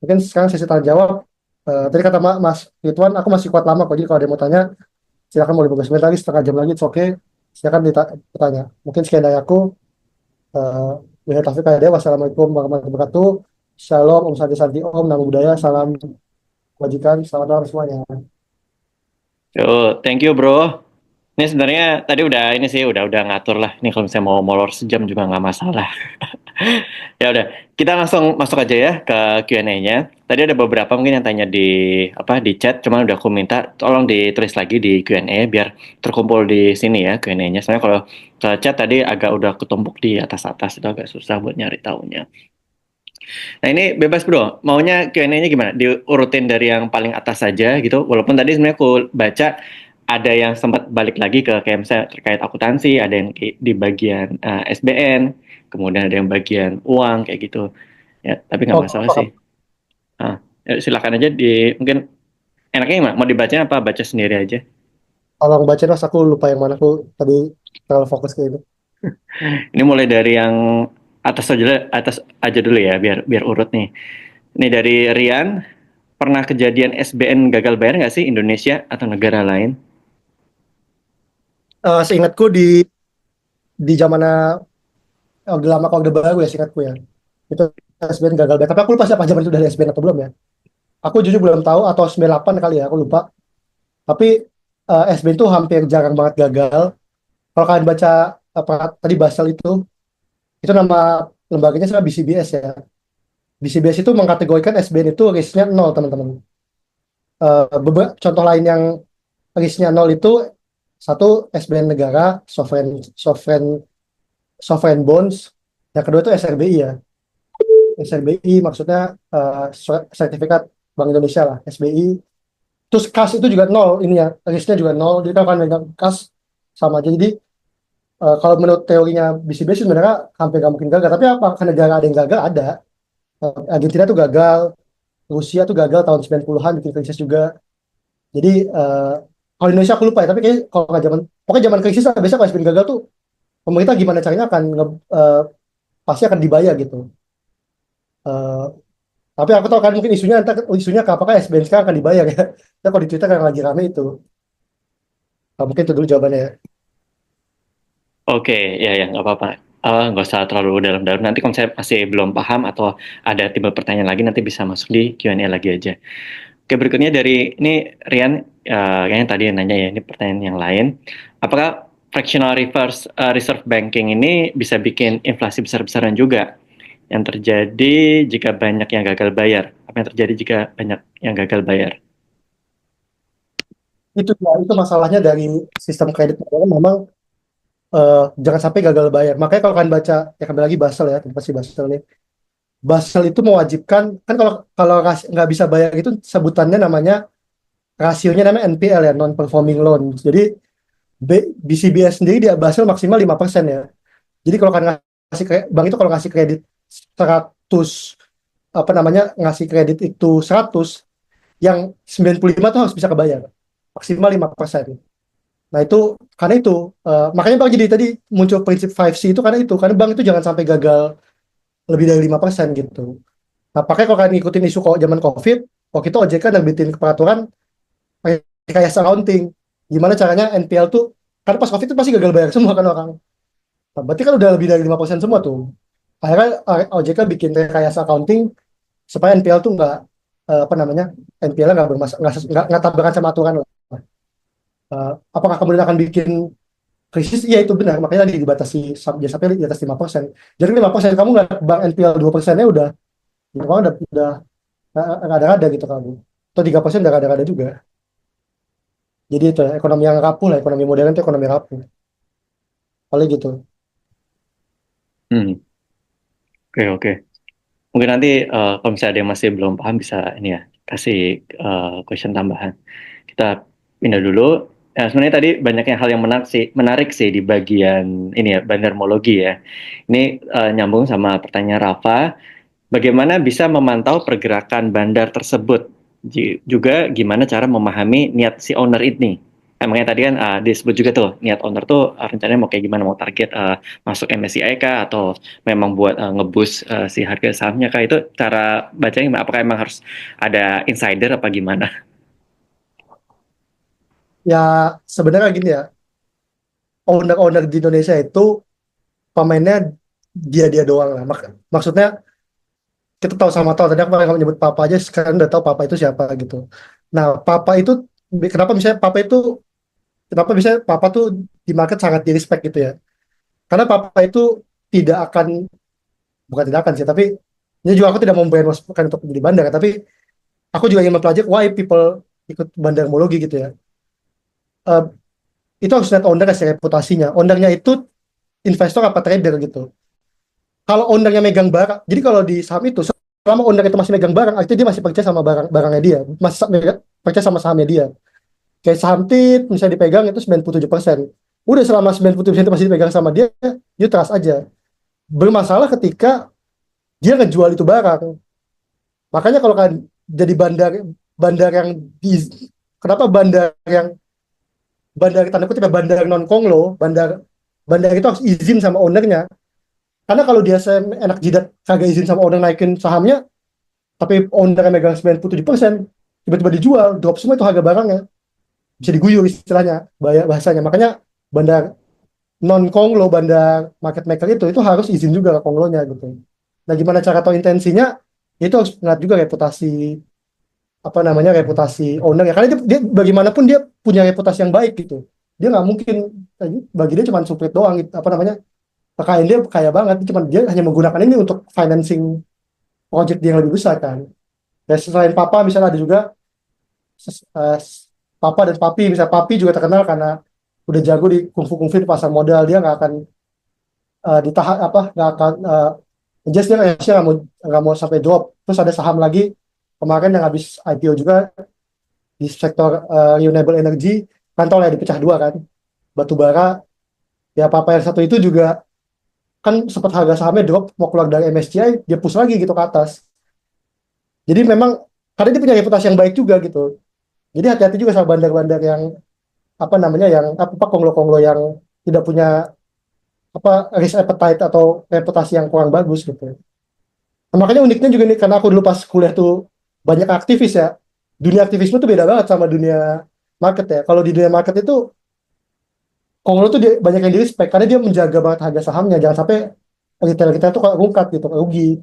Mungkin sekarang sesi tanya jawab. Tadi kata Mas Ridwan, aku masih kuat lama kok. Jadi kalau ada yang mau tanya, silakan mau 15 menit lagi, setengah jam lagi, it's okay. Silakan ditanya. Mungkin sekian dari aku. Uh, Wabillahi taufiq wal hidayah. Wassalamualaikum warahmatullahi wabarakatuh. Shalom, Om Santi Santi Om, Namo Buddhaya, salam kebajikan, selamat malam semuanya. Yo, thank you bro. Ini sebenarnya tadi udah ini sih udah ngatur lah. Ini kalau misalnya mau molor sejam juga nggak masalah. Ya udah, kita langsung masuk aja ya ke Q&A-nya. Tadi ada beberapa mungkin yang tanya di di chat, cuman udah aku minta tolong ditulis lagi di Q&A biar terkumpul di sini ya Q&A-nya. Soalnya kalau ke chat tadi agak udah ketumpuk di atas-atas itu agak susah buat nyari taunya. Nah ini bebas bro, maunya Q&A-nya gimana? Diurutin dari yang paling atas saja gitu. Walaupun tadi sebenarnya aku baca ada yang sempat balik lagi ke kayak misalnya terkait akuntansi, ada yang di bagian SBN, kemudian ada yang bagian uang kayak gitu. Ya, tapi nggak Oh, masalah paham. sih. Ah, ya, silakan aja mungkin enaknya gimana? Mau dibacanya apa baca sendiri aja? Tolong baca mas, aku lupa yang mana, aku tadi terlalu fokus ke ini. Ini mulai dari yang atas aja dulu ya, biar biar urut nih. Ini dari Rian, pernah kejadian SBN gagal bayar nggak sih Indonesia atau negara lain? Seingatku di zamannya udah lama, kalau udah baru ya seingatku ya. Itu SBN gagal bayar. Tapi aku lupa siapa zaman itu dari SBN atau belum ya. Aku jujur belum tahu, atau 98 kali ya, aku lupa. Tapi SBN itu hampir jarang banget gagal. Kalau kalian baca apa tadi Basel itu nama lembaganya sama BCBS ya. BCBS itu mengkategorikan SBN itu risknya nol, teman-teman. Beberapa contoh lain yang risknya nol itu, satu SBN negara, sovereign sovereign sovereign bonds. Yang kedua itu SRBI ya. SRBI maksudnya sertifikat Bank Indonesia lah, SBI. Terus kas itu juga nol, ini ya, risknya juga nol. Jadi kalau kalian megang kas sama aja. Jadi kalau menurut teorinya BCBS sebenarnya hampir nggak mungkin gagal. Tapi apakah negara ada yang gagal? Ada. Argentina tuh gagal, Rusia tuh gagal tahun 90-an bikin krisis juga. Jadi kalau Indonesia aku lupa ya, tapi kayak kalau nggak zaman, pokoknya zaman krisis lah, biasanya kalau SBN gagal tuh pemerintah gimana caranya akan pasti akan dibayar gitu. Eh, tapi aku tahu kan mungkin isunya ke apakah SBN sekarang akan dibayar ya. Ya kalau di Twitter kan lagi rame itu. Mungkin itu dulu jawabannya ya. Oke, ya ya nggak apa-apa. Nggak usah terlalu dalam-dalam. Nanti kalau saya masih belum paham atau ada timbul pertanyaan lagi, nanti bisa masuk di Q&A lagi aja. Oke, berikutnya dari ini Rian, yang tadi yang nanya ya, ini pertanyaan yang lain. Apakah fractional reserve banking ini bisa bikin inflasi besar-besaran juga yang terjadi jika banyak yang gagal bayar? Apa yang terjadi jika banyak yang gagal bayar? Itu ya, itu masalahnya dari sistem kredit modern memang jangan sampai gagal bayar. Makanya kalau kalian baca, ya kembali lagi Basel ya, pasti Basel nih. Basel itu mewajibkan, kan kalau kalau nggak bisa bayar itu sebutannya namanya, rasionya namanya NPL ya, non performing loan. Jadi BCBS sendiri dia Basel maksimal 5% ya. Jadi kalau kan ngasih bank itu kalau ngasih kredit 100, apa namanya, ngasih kredit itu 100, yang 95 tuh harus bisa kebayar. Maksimal 5%. Nah, itu karena itu makanya Bang jadi tadi muncul prinsip 5C itu karena itu. Karena bank itu jangan sampai gagal lebih dari 5% gitu. Nah, pakai kalau kalian ngikutin isu kok zaman COVID, waktu itu OJK nerbitin peraturan rekayasa accounting. Gimana caranya NPL tuh, karena pas COVID itu pasti gagal bayar semua kan orang. Nah, berarti kan udah lebih dari 5% semua tuh. Akhirnya OJK bikin rekayasa accounting supaya NPL tuh nggak apa namanya, NPL-nya nggak bermasalah, nggak tabrakan sama aturan lah. Apakah kemudian akan bikin krisis? Iya itu benar, makanya tadi dibatasi jangan sampai di atas 5%. Jadi 5% kamu nggak, bank NPL 2%-nya udah, ya, kamu udah nggak ada gitu kamu. Atau 3% udah ada juga. Jadi itu ekonomi yang rapuh lah, ekonomi modern itu ekonomi rapuh. Paling gitu. Hmm, oke oke. Mungkin nanti kalau misalnya ada yang masih belum paham bisa ini ya kasih question tambahan. Kita pindah dulu. Sebenarnya tadi banyak yang hal yang menarik sih di bagian ini ya bandarmologi ya. Ini nyambung sama pertanyaan Rafa. Bagaimana bisa memantau pergerakan bandar tersebut? Juga gimana cara memahami niat si owner ini? Emangnya tadi kan disebut juga tuh niat owner tuh rencananya mau kayak gimana, mau target masuk MSCI kah atau memang buat ngeboost si harga sahamnya kah, itu cara bacanya gimana? Apakah emang harus ada insider apa gimana? Ya sebenarnya gini ya, owner-owner di Indonesia itu pemainnya dia doang lah. Maksudnya kita tahu sama tahu, tadi aku pakai nyebut papa aja, sekarang udah tahu papa itu siapa gitu. Nah, papa itu kenapa misalnya papa tuh di market sangat di respect gitu ya. Karena papa itu tidak akan, bukan tidak akan sih, tapi ini juga aku tidak mau brainwash bukan untuk beli bandar, tapi aku juga ingin mempelajari why people ikut bandarmologi gitu ya. Eh, itu harus lihat owner sih reputasinya. Ownernya itu investor apa trader gitu. Kalau ownernya megang barang, jadi kalau di saham itu selama owner itu masih megang barang, artinya dia masih percaya sama barangnya dia, masih percaya sama sahamnya dia. Kayak saham TIP misalnya dipegang itu 97%. Udah selama 97% itu masih dipegang sama dia, you trust aja. Bermasalah ketika dia ngejual itu barang. Makanya kalau kan jadi bandar yang di, kenapa bandar tanda kutip ya, bandar non konglo, bandar itu harus izin sama ownernya. Karena kalau dia enak jidat kagak izin sama owner naikin sahamnya, tapi owner yang megang 97%, tiba-tiba dijual, drop semua itu harga barangnya. Bisa diguyur istilahnya, bahasanya. Makanya bandar non konglo, bandar market maker itu harus izin juga ke konglonya gitu. Nah, gimana cara tahu intensinya? Itu harus ngeliat juga reputasi owner ya, karena dia bagaimanapun dia punya reputasi yang baik gitu. Dia nggak mungkin, bagi dia cuma suprit doang gitu, kekayaan dia kaya banget, cuma dia hanya menggunakan ini untuk financing project dia yang lebih besar kan. Dan selain papa misalnya ada juga eh, papa dan papi. Misalnya papi juga terkenal karena udah jago di kungfu di pasar modal. Dia nggak akan ditahan, nggak akan just dia nggak mau sampai drop. Terus ada saham lagi kemarin yang habis IPO juga di sektor renewable energy, kan tau lah dipecah dua kan, batu bara. Ya papa yang satu itu juga kan sempat harga sahamnya drop, mau keluar dari MSCI dia push lagi gitu ke atas. Jadi memang karena dia punya reputasi yang baik juga gitu. Jadi hati-hati juga sama bandar-bandar yang konglo-konglo yang tidak punya risk appetite atau reputasi yang kurang bagus gitu. Nah, makanya uniknya juga nih, karena aku dulu pas kuliah tuh banyak aktivis ya. Dunia aktivisme tuh beda banget sama dunia market ya. Kalau di dunia market itu konglo tuh dia banyak yang di respect karena dia menjaga banget harga sahamnya. Jangan sampai retail kita tuh kalau rungkat gitu, rugi.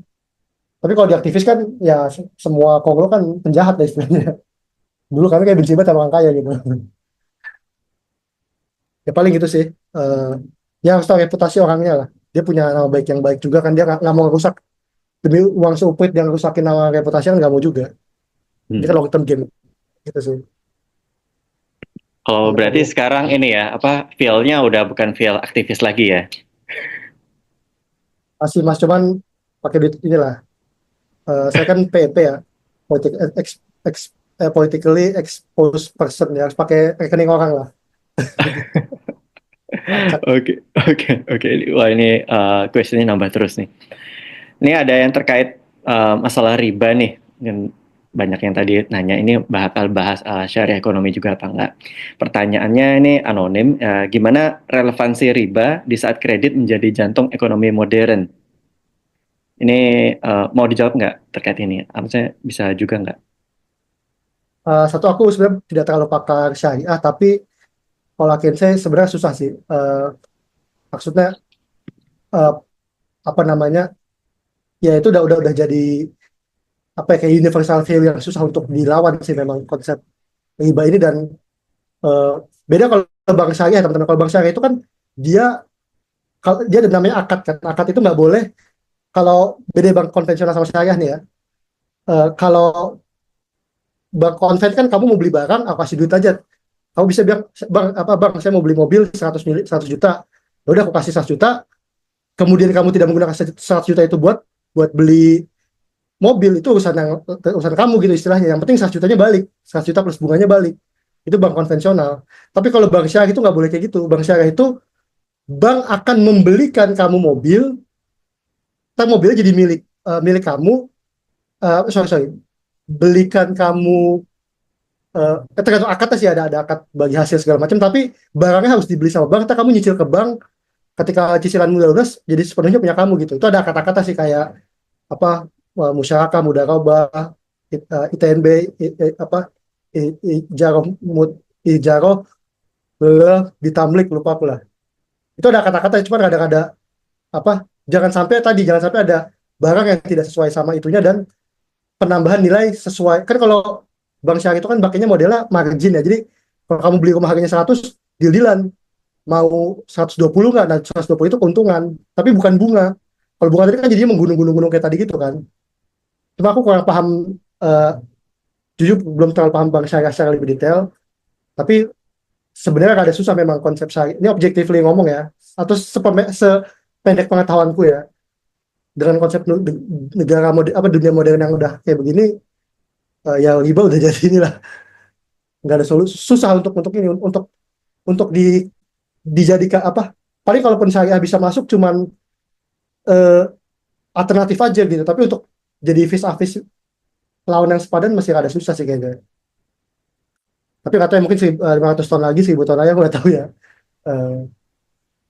Tapi kalau di aktivis kan ya semua konglo kan penjahat lah istilahnya. Dulu kami kayak benci banget sama orang kaya gitu. Ya paling gitu sih. Eh ya harus tahu reputasi orangnya lah. Dia punya nama baik yang baik juga kan, dia nggak mau rusak demi uang seuprit yang rusakin nama reputasi kan nggak mau juga. Dia kan Hmm. long term game gitu sih. Kalau Kalau berarti aku sekarang ini ya, apa, feel-nya udah bukan feel aktivis lagi ya? masih mas cuman pakai duit inilah. Saya kan PEP ya, politik ex, ex, politically exposed person ya, harus pakai rekening orang lah. Acak. Oke, oke, oke. Wah, ini questionnya nambah terus nih. Ini ada yang terkait masalah riba nih. Dan banyak yang tadi nanya, ini bakal bahas syariah ekonomi juga apa enggak. Pertanyaannya ini anonim, gimana relevansi riba di saat kredit menjadi jantung ekonomi modern? Ini mau dijawab nggak terkait ini? Saya bisa juga nggak? Satu, aku sebenarnya tidak terlalu pakar syariah, tapi kalau akhir saya sebenarnya susah sih. Maksudnya eh, apa namanya? Ya itu udah jadi kayak universal value yang susah untuk dilawan sih memang konsep riba ini. Dan eh, beda kalau bank syariah teman-teman. Kalau bank syariah itu kan dia kalau dia ada namanya akad kan. Akad itu nggak boleh. Kalau beda bank konvensional sama syariah nih ya. Kalau bank konven kan kamu mau beli barang, aku kasih duit aja. Kamu bisa bilang, bang, saya mau beli mobil 100 juta. Ya udah aku kasih 100 juta. Kemudian kamu tidak menggunakan 100 juta itu buat beli mobil, itu urusan kamu gitu istilahnya. Yang penting 100 jutanya balik, 100 juta plus bunganya balik. Itu bank konvensional. Tapi kalau bank syariah itu nggak boleh kayak gitu. Bank syariah itu bank akan membelikan kamu mobil, tak mobilnya jadi milik kamu. Sorry, belikan kamu tergantung akadnya sih, ada akad bagi hasil segala macam, tapi barangnya harus dibeli sama bank. Ntar kamu nyicil ke bank, ketika cicilanmu udah lunas jadi sepenuhnya punya kamu gitu. Itu ada kata-kata sih kayak apa, musyarakah mudharabah, ITNB, apa, ijaroh ijaroh ditamlik, lupa aku lah. Itu ada kata-kata, cuma kadang ada apa, jangan sampai ada barang yang tidak sesuai sama itunya dan penambahan nilai sesuai. Kan kalau bank syariah itu kan pakainya modelnya margin ya. Jadi kalau kamu beli rumah harganya 100, deal-dealan mau 120 nggak, nah 120 itu keuntungan, tapi bukan bunga. Kalau bunga tadi kan jadinya menggunung-gunung kayak tadi gitu kan. Cuma aku kurang paham, eh, jujur belum terlalu paham bank syariah secara lebih detail, tapi sebenarnya ada susah memang konsep syariah. Ini objectively ngomong ya, atau sependek pengetahuanku ya, dengan konsep negara modern, apa, dunia modern yang udah kayak begini, ya riba udah jadi inilah, nggak ada solusi, susah untuk ini, untuk dijadikan apa, paling kalaupun syariah bisa masuk cuman eh, alternatif aja gitu, tapi untuk jadi vis a vis lawan yang sepadan masih ada susah sih kayaknya. Tapi katanya mungkin 500 tahun lagi, 1000 tahun lagi aku nggak tahu ya. Eh,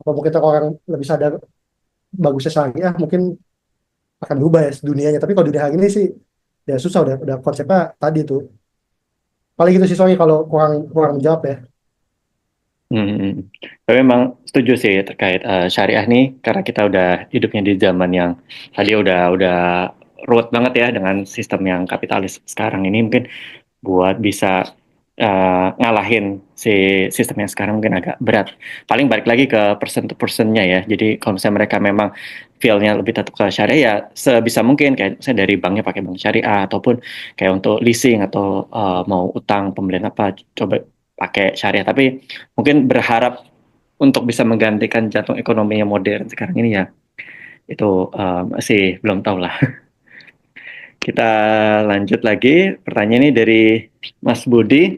Apa mungkin orang lebih sadar bagusnya syariah, mungkin akan berubah ya dunianya. Tapi kalau dunia hari ini sih ya susah, udah konsepnya tadi tuh. Paling gitu sih, sorry kalau kurang kurang menjawab ya. Hmm. Tapi memang setuju sih terkait syariah nih, karena kita udah hidupnya di zaman yang tadi udah ruwet banget ya dengan sistem yang kapitalis sekarang ini, mungkin buat bisa ngalahin si sistem yang sekarang mungkin agak berat. Paling balik lagi ke person to personnya ya. Jadi kalau misalnya mereka memang feel-nya lebih tetap ke syariah, ya sebisa mungkin kayak misalnya dari banknya pakai bank syariah, ataupun kayak untuk leasing atau mau utang pembelian apa, coba pakai syariah. Tapi mungkin berharap untuk bisa menggantikan jantung ekonomi yang modern sekarang ini, ya itu masih belum tahu lah. Kita lanjut lagi. Pertanyaan ini dari Mas Budi.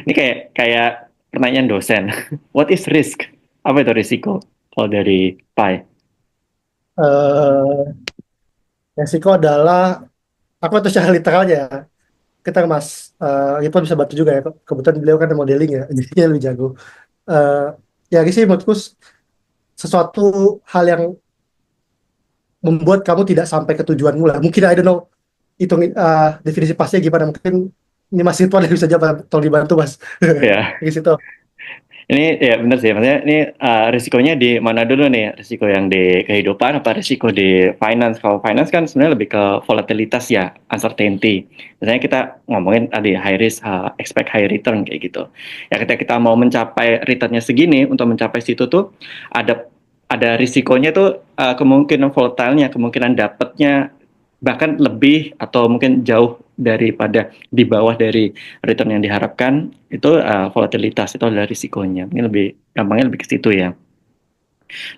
Ini kayak kayak pertanyaan dosen. What is risk? Apa itu risiko? Kalau dari Pai. Eh Resiko adalah, aku itu secara literalnya ya, kita Mas Ripon bisa bantu juga ya, kebetulan beliau kan modeling ya, jadi dia lebih jago. Eh Ya sih menurutku sesuatu hal yang membuat kamu tidak sampai ke tujuanmu lah. Mungkin I don't know hitung definisi pastinya gimana. Mungkin ini Mas Ridwan yang bisa jawab, tolong dibantu Mas. Ya, Di situ. ini ya benar sih. Maksudnya ini risikonya di mana dulu nih? Risiko yang di kehidupan apa risiko di finance? Kalau finance kan sebenarnya lebih ke volatilitas ya, uncertainty. Misalnya kita ngomongin tadi high risk, expect high return kayak gitu. Ya ketika kita mau mencapai returnnya segini, untuk mencapai situ tuh ada ada risikonya tuh, kemungkinan volatilenya, kemungkinan dapatnya bahkan lebih atau mungkin jauh daripada di bawah dari return yang diharapkan. Itu volatilitas, itu adalah risikonya. Ini lebih gampangnya lebih ke situ ya.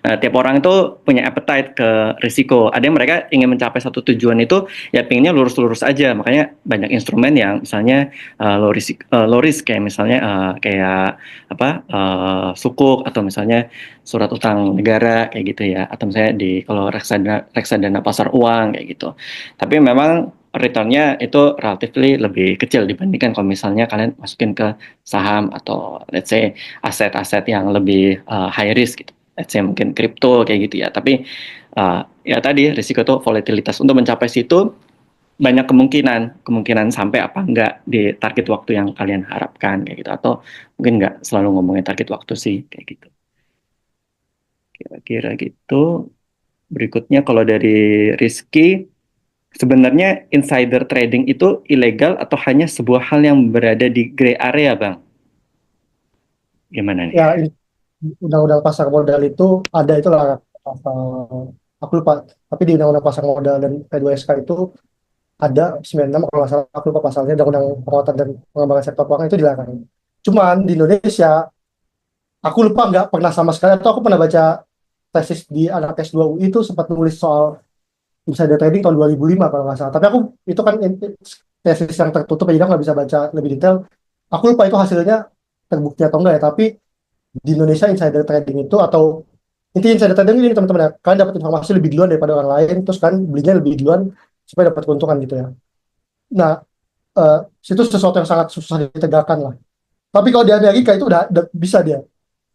Nah, tiap orang itu punya appetite ke risiko. Ada yang mereka ingin mencapai satu tujuan itu, ya pinginnya lurus-lurus aja. Makanya banyak instrumen yang misalnya low risk kayak misalnya kayak apa, sukuk, atau misalnya surat utang negara kayak gitu ya. Atau misalnya di kalau reksadana pasar uang kayak gitu. Tapi memang returnnya itu relatively lebih kecil dibandingkan kalau misalnya kalian masukin ke saham atau let's say aset-aset yang lebih high risk gitu, let's say mungkin kripto kayak gitu ya. Tapi ya tadi risiko tuh volatilitas. Untuk mencapai situ banyak kemungkinan, kemungkinan sampai apa enggak di target waktu yang kalian harapkan kayak gitu, atau mungkin enggak selalu ngomongin target waktu sih kayak gitu. Kira-kira gitu. Berikutnya kalau dari Rizky, sebenarnya insider trading itu ilegal atau hanya sebuah hal yang berada di gray area, Bang? Gimana nih? Ya, undang-undang pasar modal itu ada, itu lah pasal, aku lupa, tapi di undang-undang pasar modal dan P2SK itu ada 96 kalau nggak salah, aku lupa pasalnya, undang-undang penguatan dan pengembangan sektor keuangan itu dilarang. Cuman di Indonesia aku lupa, nggak pernah sama sekali, atau aku pernah baca tesis di anak S2 UI itu sempat nulis soal insider trading tahun 2005 kalau nggak salah. Tapi aku itu kan tesis yang tertutup, jadi aku nggak bisa baca lebih detail. Aku lupa itu hasilnya terbukti atau enggak ya. Tapi di Indonesia insider trading itu, atau intinya insider trading ini teman-teman ya, kalian dapat informasi lebih duluan daripada orang lain, terus kan belinya lebih duluan supaya dapat keuntungan gitu ya. Nah, Situ sesuatu yang sangat susah ditegakkan lah. Tapi kalau di Amerika itu udah bisa dia.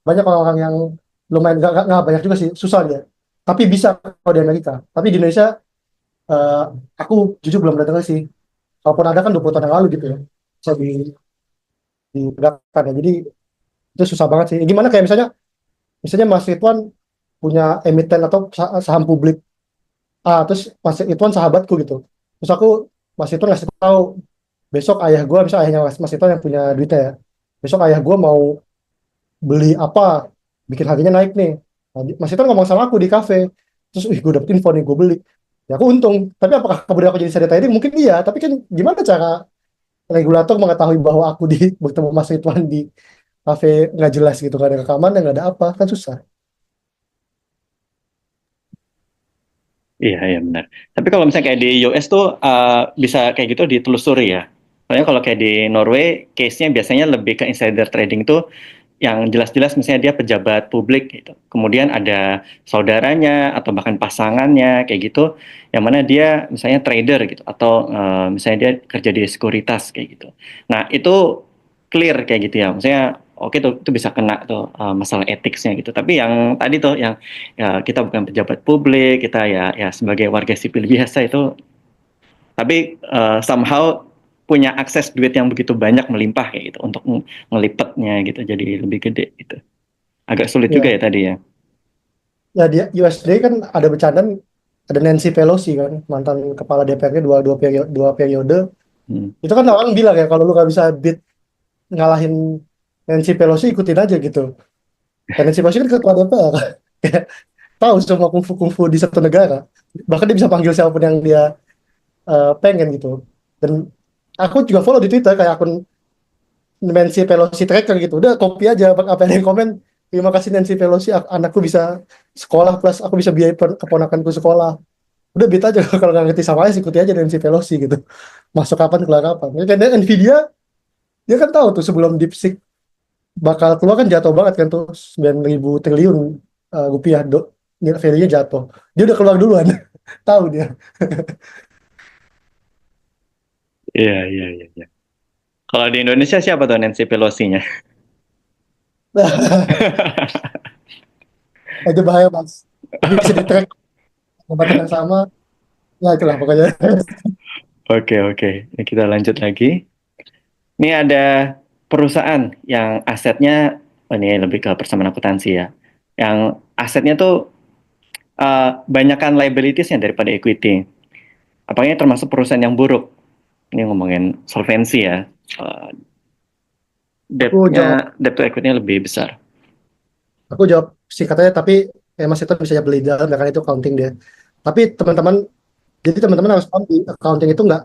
Banyak orang-orang yang lumayan, nggak banyak juga sih, susah dia. Tapi bisa kalau di Amerika. Tapi di Indonesia, eh, aku jujur belum pernah dengar sih. Kalaupun ada kan 20 tahun yang lalu gitu ya. Bisa ditegakkan ya. Jadi itu susah banget sih. Gimana kayak misalnya Mas Ridwan punya emiten atau saham publik. Terus Mas Ridwan sahabatku gitu. Terus Mas Ridwan ngasih tahu, besok ayah gue, misalnya ayahnya Mas Ridwan yang punya duitnya ya. Besok ayah gue mau beli apa, bikin harganya naik nih. Nah, Mas Ridwan ngomong sama aku di kafe. Terus, gue dapet info nih, gue beli. Ya aku untung. Tapi apakah kemudian aku jadi insider trading? Mungkin iya. Tapi kan gimana cara regulator mengetahui bahwa aku bertemu Mas Ridwan di kafe nggak jelas gitu, nggak ada rekaman, nggak ada apa, kan susah. Iya, iya benar. Tapi kalau misalnya kayak di US tuh bisa kayak gitu ditelusuri ya. Soalnya kalau kayak di Norway, case-nya biasanya lebih ke insider trading tuh yang jelas-jelas misalnya dia pejabat publik gitu. Kemudian ada saudaranya atau bahkan pasangannya kayak gitu, yang mana dia misalnya trader gitu atau misalnya dia kerja di sekuritas kayak gitu. Nah, itu clear kayak gitu ya. Maksudnya oke tuh itu bisa kena tuh masalah etiknya gitu. Tapi yang tadi tuh yang ya kita bukan pejabat publik, kita ya ya sebagai warga sipil biasa itu tapi somehow punya akses duit yang begitu banyak melimpah kayak gitu untuk ngelipetnya gitu jadi lebih gede gitu. Agak sulit juga Ya, ya tadi ya. ya di USD kan ada bercandaan, ada Nancy Pelosi kan, mantan kepala DPR-nya dua periode. Hmm. Itu kan orang bilang ya, kalau lu nggak bisa beat ngalahin Nancy Pelosi, ikutin aja gitu. Dan Nancy Pelosi kan ketua DPR. Kayak tahu semua kungfu-kungfu di satu negara. Bahkan dia bisa panggil siapapun yang dia pengen gitu. Dan aku juga follow di Twitter kayak akun Nancy Pelosi tracker gitu. Udah copy aja apa yang dia komen. Terima kasih Nancy Pelosi, anakku bisa sekolah, plus aku bisa biayai keponakanku sekolah. Udah beat aja. Kalau nggak ngerti sama aja, ikuti aja Nancy Pelosi gitu. Masuk kapan, keluar kapan. Karena Nvidia, dia kan tahu tuh sebelum DeepSeek bakal keluar kan jatuh banget kan tuh, 9.000 triliun rupiah, value-nya jatuh. Dia udah keluar duluan. Tahu dia. Iya, iya, iya, iya. Kalau di Indonesia siapa tuh Nancy Pelosi-nya? Itu bahaya mas. Jadi bisa di-track jabatan yang sama. Ya itulah pokoknya. Oke, oke. Ini kita lanjut lagi. Ini ada perusahaan yang asetnya, oh ini lebih ke persamaan akuntansi ya. Yang asetnya tuh banyakkan liabilities-nya daripada equity. Apakah ini termasuk perusahaan yang buruk? Ini ngomongin solvensi ya. Uh, Aku jawab, debt to equity-nya lebih besar. aku jawab singkatannya, tapi mas itu bisa beli dalam ya kan, itu accounting dia. Tapi teman-teman, jadi teman-teman harus paham di accounting itu nggak,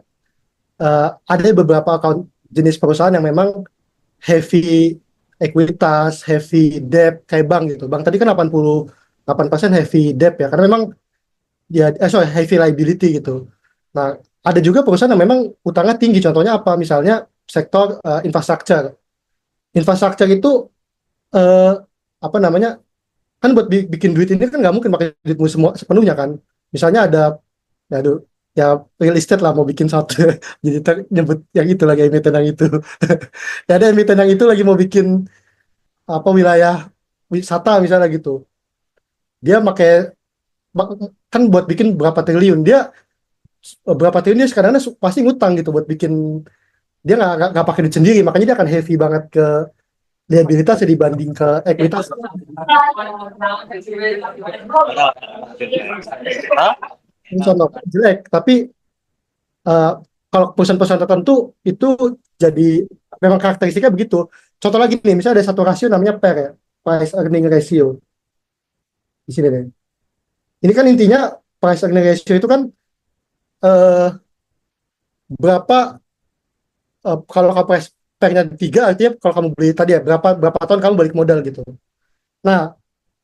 ada beberapa jenis perusahaan yang memang heavy ekuitas, heavy debt kayak bank gitu. Bank tadi kan 88% heavy debt ya, karena memang ya, sorry, heavy liability gitu. Nah, ada juga perusahaan yang memang utangnya tinggi. Contohnya apa? Misalnya sektor infrastruktur. Infrastruktur itu eh, apa namanya? Kan buat bikin duit ini kan nggak mungkin pakai duitmu semua sepenuhnya kan. Misalnya ada, ya, ya real estate lah mau bikin satu, jadi nyebut yang itu lagi, emiten yang itu. Ya ada emiten yang itu lagi mau bikin apa, wilayah wisata misalnya gitu. Dia pakai, kan buat bikin berapa triliun, dia berapa triliun dia sekarang pasti ngutang gitu buat bikin. Dia nggak pakai duit sendiri, makanya dia akan heavy banget ke liabilitasnya dibanding ke ekuitas. Ini contoh jelek, tapi eh, kalau perusahaan-perusahaan tertentu itu jadi memang karakteristiknya begitu. Contoh lagi nih, misalnya ada satu rasio namanya PER ya, price earning ratio, di sini deh. Ini kan intinya price earning ratio itu kan eh, berapa, kalau kamu price PER-nya 3, artinya kalau kamu beli tadi ya, berapa berapa tahun kamu balik modal gitu. Nah,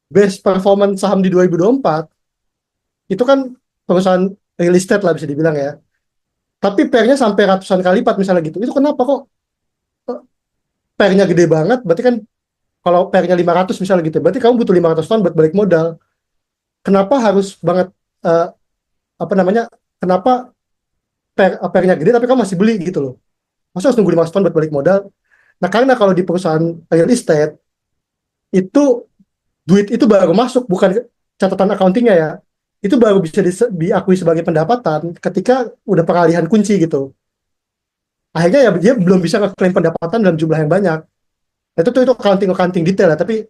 base performance saham di 2024 itu kan perusahaan real estate lah bisa dibilang ya. Tapi PER-nya sampai ratusan kali lipat misalnya gitu. Itu kenapa kok eh, PER-nya gede banget? Berarti kan kalau PER-nya 500 misalnya gitu, berarti kamu butuh 500 tahun buat balik modal. Kenapa harus banget, eh, apa namanya? Kenapa PER-nya gede tapi kamu masih beli gitu loh? Masa harus nunggu 5 tahun buat balik modal? Nah, karena kalau di perusahaan real estate itu duit itu baru masuk, bukan catatan accountingnya ya. Itu baru bisa diakui sebagai pendapatan ketika udah peralihan kunci gitu. Akhirnya ya dia belum bisa ngeklaim pendapatan dalam jumlah yang banyak. Nah, itu accounting accounting detail ya, tapi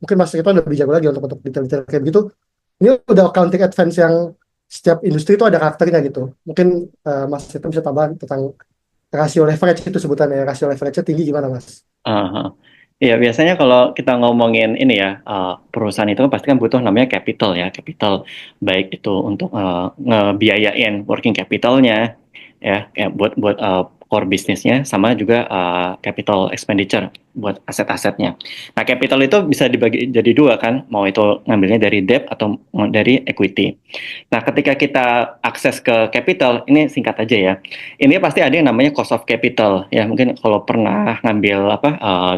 mungkin Mas Ridwan lebih jago lagi untuk detail-detail kayak begitu. Ini udah accounting advance yang setiap industri itu ada karakternya gitu. Mungkin Mas Ridwan bisa tambahan tentang rasio leverage itu sebutannya. Rasio leverage-nya tinggi gimana, Mas? Aha. Iya, biasanya kalau kita ngomongin ini ya, perusahaan itu kan pasti kan butuh namanya capital ya, capital baik itu untuk ngebiayain working capitalnya, ya, kayak buat buat core bisnisnya, sama juga capital expenditure buat aset-asetnya. Nah, capital itu bisa dibagi jadi dua kan, mau itu ngambilnya dari debt atau dari equity. Nah, ketika kita akses ke capital, ini singkat aja ya. Ini pasti ada yang namanya cost of capital ya. Mungkin kalau pernah ngambil apa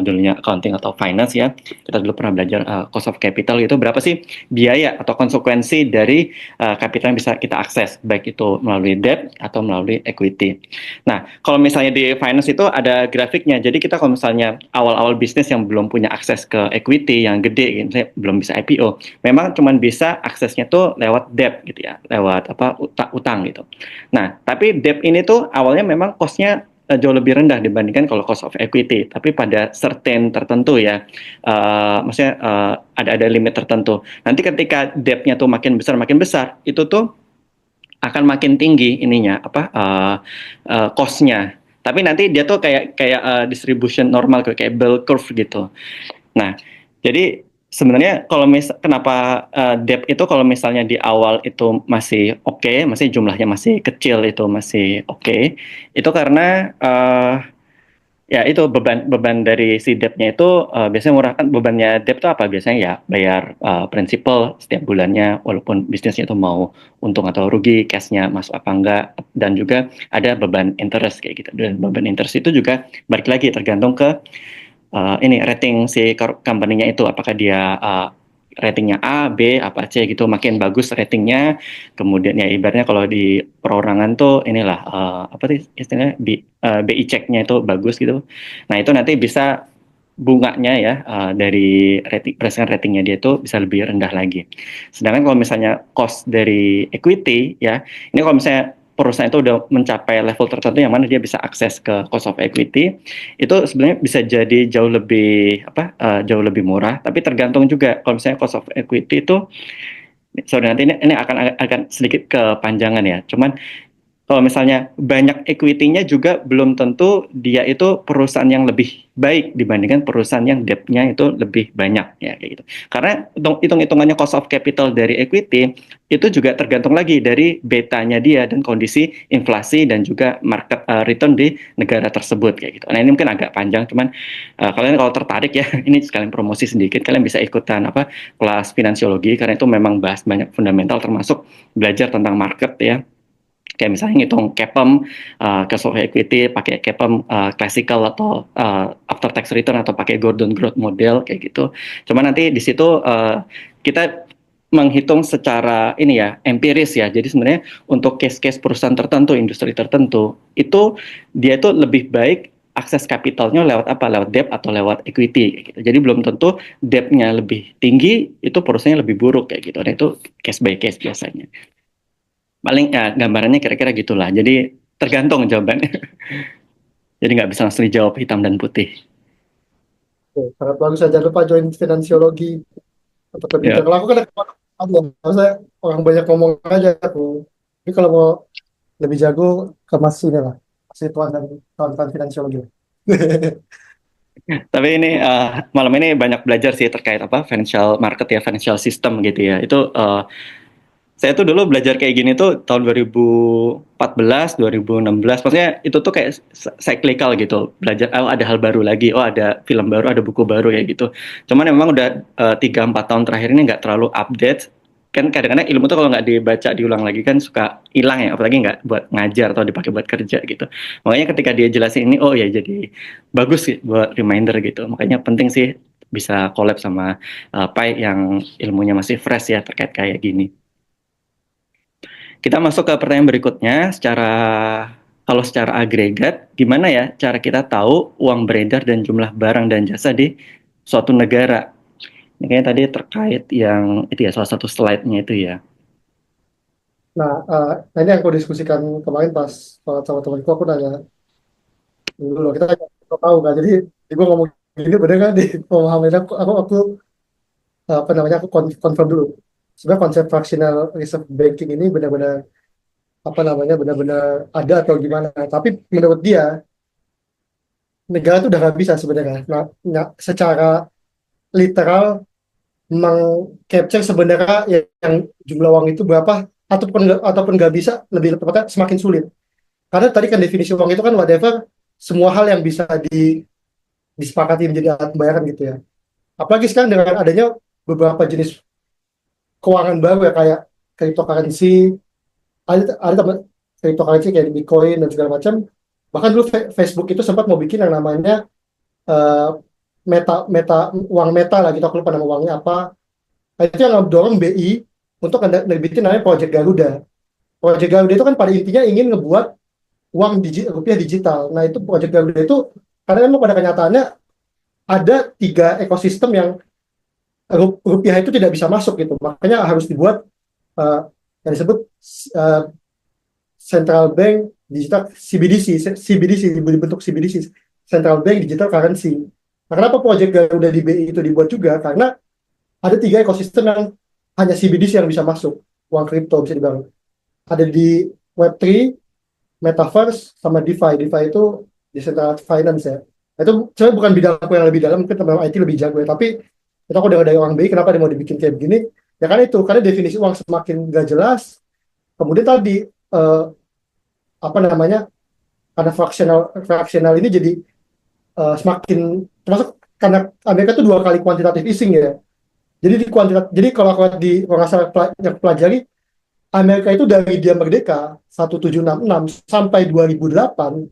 dulunya accounting atau finance ya, kita dulu pernah belajar cost of capital itu berapa sih biaya atau konsekuensi dari capital yang bisa kita akses, baik itu melalui debt atau melalui equity. Nah, kalau misalnya di finance itu ada grafiknya. Jadi kita kalau misalnya awal-awal bisnis yang belum punya akses ke equity yang gede, misalnya belum bisa IPO, memang cuma bisa aksesnya tuh lewat debt gitu ya, lewat apa utang gitu. Nah, tapi debt ini tuh awalnya memang cost-nya jauh lebih rendah dibandingkan kalau cost of equity, tapi pada certain tertentu ya, maksudnya ada limit tertentu. Nanti ketika debt-nya tuh makin besar, itu tuh akan makin tinggi ininya apa cost-nya. Tapi nanti dia tuh kayak kayak distribution normal kayak bell curve gitu. Nah, jadi sebenarnya kalau kenapa debt itu kalau misalnya di awal itu masih oke, masih jumlahnya masih kecil itu masih oke, itu karena ya itu beban dari si debtnya itu biasanya murah kan. Bebannya debt itu apa biasanya ya bayar prinsipal setiap bulannya walaupun bisnisnya itu mau untung atau rugi, cashnya masuk apa enggak, dan juga ada beban interest kayak gitu. Dan beban interest itu juga balik lagi tergantung ke ini rating si company-nya itu, apakah dia ratingnya A, B, apa C gitu. Makin bagus ratingnya, kemudian ya ibaratnya kalau di perorangan tuh inilah apa sih istilahnya BI check-nya itu bagus gitu. Nah itu nanti bisa bunganya ya dari rating berdasarkan ratingnya dia itu bisa lebih rendah lagi. Sedangkan kalau misalnya cost dari equity ya, ini kalau misalnya perusahaan itu udah mencapai level tertentu yang mana dia bisa akses ke cost of equity, itu sebenarnya bisa jadi jauh lebih murah, tapi tergantung juga kalau misalnya cost of equity itu, sorry nanti ini akan sedikit kepanjangan ya. Cuman kalau misalnya banyak equity-nya juga belum tentu dia itu perusahaan yang lebih baik dibandingkan perusahaan yang debt-nya itu lebih banyak ya kayak gitu. Karena hitung-hitungannya cost of capital dari equity itu juga tergantung lagi dari betanya dia dan kondisi inflasi dan juga market return di negara tersebut kayak gitu. Nah, ini mungkin agak panjang, cuman kalian kalau tertarik ya, ini sekalian promosi sedikit, kalian bisa ikutan apa kelas finansiologi karena itu memang bahas banyak fundamental termasuk belajar tentang market ya, kayak misalnya ngitung CAPM, cash flow equity pakai CAPM classical atau after tax return atau pakai Gordon Growth model kayak gitu. Cuma nanti di situ kita menghitung secara ini ya empiris ya. Jadi sebenarnya untuk case-case perusahaan tertentu, industri tertentu itu dia itu lebih baik akses kapitalnya lewat apa? Lewat debt atau lewat equity kayak gitu. Jadi belum tentu debt-nya lebih tinggi itu perusahaannya lebih buruk kayak gitu. Dan itu case by case biasanya. Paling ya gambarannya kira-kira gitulah. Jadi tergantung jawabannya. Jadi nggak bisa langsung dijawab hitam dan putih. Oke, sangat bagus. Jangan lupa join finansiologi untuk lebih Ya. jago. Aku kan ada, saya orang banyak ngomong aja aku. Tapi kalau mau lebih jago ke Mas ini lah, Mas Ridwan dan kawan-kawan finansiologi. Tapi ini malam ini banyak belajar sih terkait apa financial market ya, financial system gitu ya. Itu saya tuh dulu belajar kayak gini tuh tahun 2014, 2016. Maksudnya itu tuh kayak cyclical gitu. Belajar, oh ada hal baru lagi, oh ada film baru, ada buku baru kayak gitu. Cuman memang udah 3-4 tahun terakhir ini nggak terlalu update. Kan kadang-kadang ilmu tuh kalau nggak dibaca diulang lagi kan suka hilang ya, apalagi nggak buat ngajar atau dipakai buat kerja gitu. Makanya ketika dia jelasin ini, oh ya jadi bagus sih buat reminder gitu. Makanya penting sih bisa collab sama Pai yang ilmunya masih fresh ya terkait kayak gini. Kita masuk ke pertanyaan berikutnya secara kalau secara agregat, gimana ya cara kita tahu uang beredar dan jumlah barang dan jasa di suatu negara? Ini kayaknya tadi terkait yang itu ya, salah satu slide-nya itu ya. Nah, ini yang aku diskusikan kemarin pas sama temanku, aku nanya dulu, kita nggak tahu kan, jadi gue ngomong gini bener kan di pemahaman aku apa namanya, aku confirm dulu. Sebenarnya konsep fractional reserve banking ini benar-benar apa namanya, benar-benar ada atau gimana. Tapi menurut dia, negara itu udah nggak bisa sebenarnya. Secara literal meng-capture sebenarnya yang jumlah uang itu berapa, ataupun nggak bisa, lebih tepatnya semakin sulit. Karena tadi kan definisi uang itu kan whatever, semua hal yang bisa disepakati menjadi alat pembayaran gitu ya. Apalagi sekarang dengan adanya beberapa jenis keuangan baru ya, kayak cryptocurrency, ada teman cryptocurrency kayak Bitcoin dan segala macam. Bahkan dulu Facebook itu sempat mau bikin yang namanya eh, meta meta uang meta lah gitu, aku lupa nama uangnya apa. Nah, itu yang dorong BI untuk nerbitin namanya Project Garuda. Project Garuda itu kan pada intinya ingin ngebuat uang rupiah digital. Nah, itu Project Garuda itu karena memang pada kenyataannya ada tiga ekosistem yang rupiah itu tidak bisa masuk gitu. Makanya harus dibuat uh, yang disebut uh, Central Bank Digital CBDC, CBDC dibentuk CBDC, Central Bank Digital Currency. Nah, kenapa proyek Garuda di BI itu dibuat juga? Karena ada tiga ekosistem yang hanya CBDC yang bisa masuk, uang kripto bisa dibangun. Ada di Web3, Metaverse, sama DeFi. DeFi itu Decentralized Finance ya. Nah, itu sebenarnya bukan bidang aku yang lebih dalam, mungkin teman IT lebih jago ya. Tapi itu aku dengar dari orang BI, kenapa dia mau dibikin kayak begini? Ya kan itu, karena definisi uang semakin gak jelas. Kemudian tadi apa namanya, karena fraksional ini jadi semakin termasuk, karena Amerika itu dua kali kuantitatif easing ya. Jadi di jadi kalau nggak salah yang pelajari, Amerika itu dari dia merdeka 1766 sampai 2008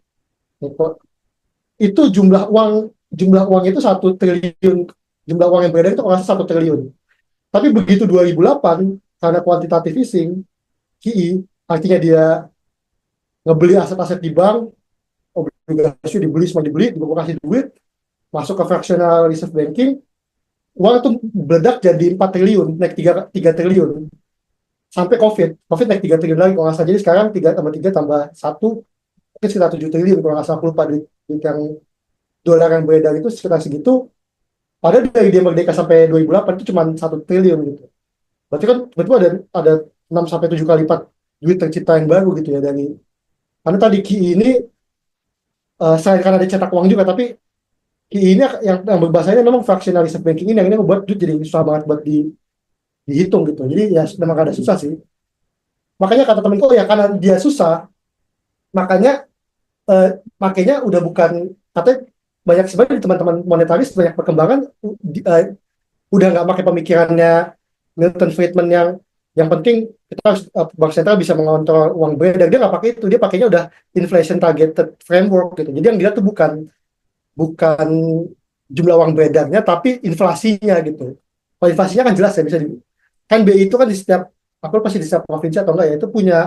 itu jumlah uang itu 1 triliun, jumlah uang yang beredar itu kalau nggak salah 1 triliun. Tapi begitu 2008 karena kuantitatif easing, QE, artinya dia ngebeli aset-aset di bank, obligasi dibeli, semua dibeli, dibawa kasih duit, masuk ke fractional reserve banking, uang itu meledak jadi 4 triliun, naik 3 triliun. Sampai COVID. COVID naik 3 triliun lagi, kalau nggak salah. Jadi sekarang 3 tambah 3 tambah 1, mungkin sekitar 7 triliun, kalau nggak salah. Aku lupa di yang dolar yang beredar itu sekitar segitu. Padahal dari dia merdeka sampai 2008 itu cuma 1 triliun gitu. Berarti ada 6 sampai 7 kali lipat duit tercipta yang baru gitu ya dari, karena tadi QI ini selain karena dia cetak uang juga, tapi ini yang berbahasanya memang fractional reserve banking ini yang ini membuat duit jadi susah banget buat dihitung gitu. Jadi ya memang ada susah sih. Makanya kata temenku, ya karena dia susah, makanya eh, makanya udah bukan, katanya banyak sebenarnya di teman-teman monetaris banyak perkembangan udah nggak pakai pemikirannya Milton Friedman yang penting kita harus bank sentral bisa mengontrol uang beredar. Dia nggak pakai itu, dia pakainya udah inflation targeted framework gitu. Jadi yang dia tuh bukan bukan jumlah uang beredarnya, tapi inflasinya gitu. Kalau inflasinya kan jelas ya, kan BI itu kan di setiap, aku pasti di setiap provinsi atau enggak ya, itu punya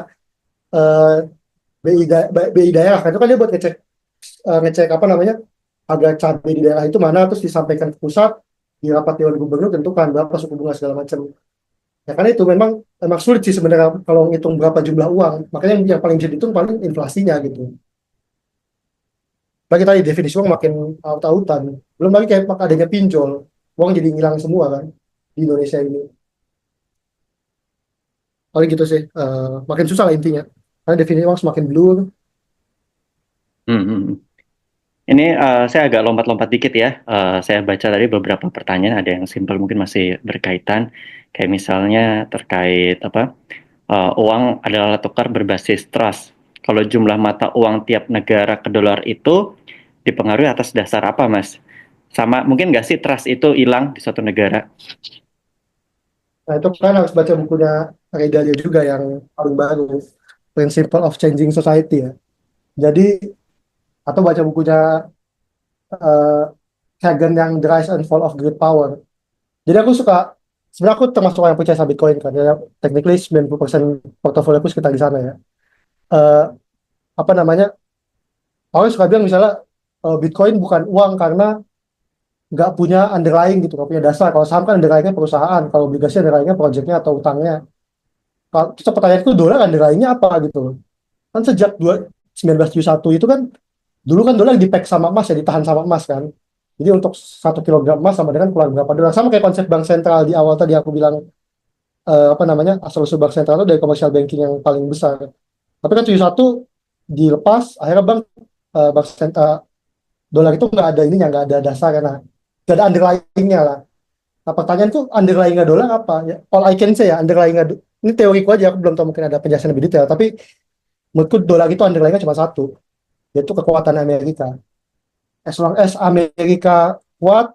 eh, BI daerah kan, itu kan dia buat ngecek ngecek apa namanya, harga cabai di daerah itu mana, terus disampaikan ke pusat, di rapat dewan gubernur tentukan berapa suku bunga segala macam. Ya kan itu memang memang sulit sih sebenarnya kalau ngitung berapa jumlah uang. Makanya yang paling bisa dihitung paling inflasinya gitu. Lagi tadi definisi uang makin aut-autan. Belum lagi kayak adanya pinjol, uang jadi ngilang semua kan di Indonesia ini. Paling gitu sih. Makin susah lah intinya. Karena definisi uang semakin blur. Hmm, hmm, hmm. Ini saya agak lompat-lompat dikit ya. Saya baca tadi beberapa pertanyaan, ada yang simpel mungkin masih berkaitan. Kayak misalnya terkait apa? Uang adalah alat tukar berbasis trust. Kalau jumlah mata uang tiap negara ke dolar itu dipengaruhi atas dasar apa, Mas? Sama mungkin nggak sih trust itu hilang di suatu negara? Nah itu kan harus baca bukunya Ray Dalio juga yang paling baru. Principle of Changing Society ya. Jadi, atau baca bukunya eh, Kagan yang The Rise and Fall of Great Power. Jadi aku suka, sebenarnya aku termasuk orang yang percaya sama Bitcoin kan. Ya, technically 90% portofolio aku sekitar di sana ya. Eh, apa namanya? Orang suka bilang misalnya Bitcoin bukan uang karena nggak punya underlying gitu, nggak punya dasar. Kalau saham kan underlyingnya perusahaan, kalau obligasi underlyingnya projectnya atau utangnya. Kalau terus pertanyaanku dolar underlyingnya apa gitu loh. Kan sejak 1971 itu kan dulu kan dolar di-peg sama emas ya, ditahan sama emas kan. Jadi untuk 1 kilogram emas sama dengan keluar berapa dolar. Sama kayak konsep bank sentral di awal tadi aku bilang apa namanya asal usul bank sentral itu dari commercial banking yang paling besar. Tapi kan 71 dilepas, akhirnya bank sentral dolar itu nggak ada ininya, nggak ada dasarnya, nah, nggak ada underlyingnya lah. Nah pertanyaan tuh underlyingnya dolar apa? Ya, all I can say ya underlyingnya ini teoriku aja, aku belum tahu mungkin ada penjelasan lebih detail. Tapi menurutku dolar itu underlyingnya cuma satu, yaitu kekuatan Amerika. As long as Amerika kuat,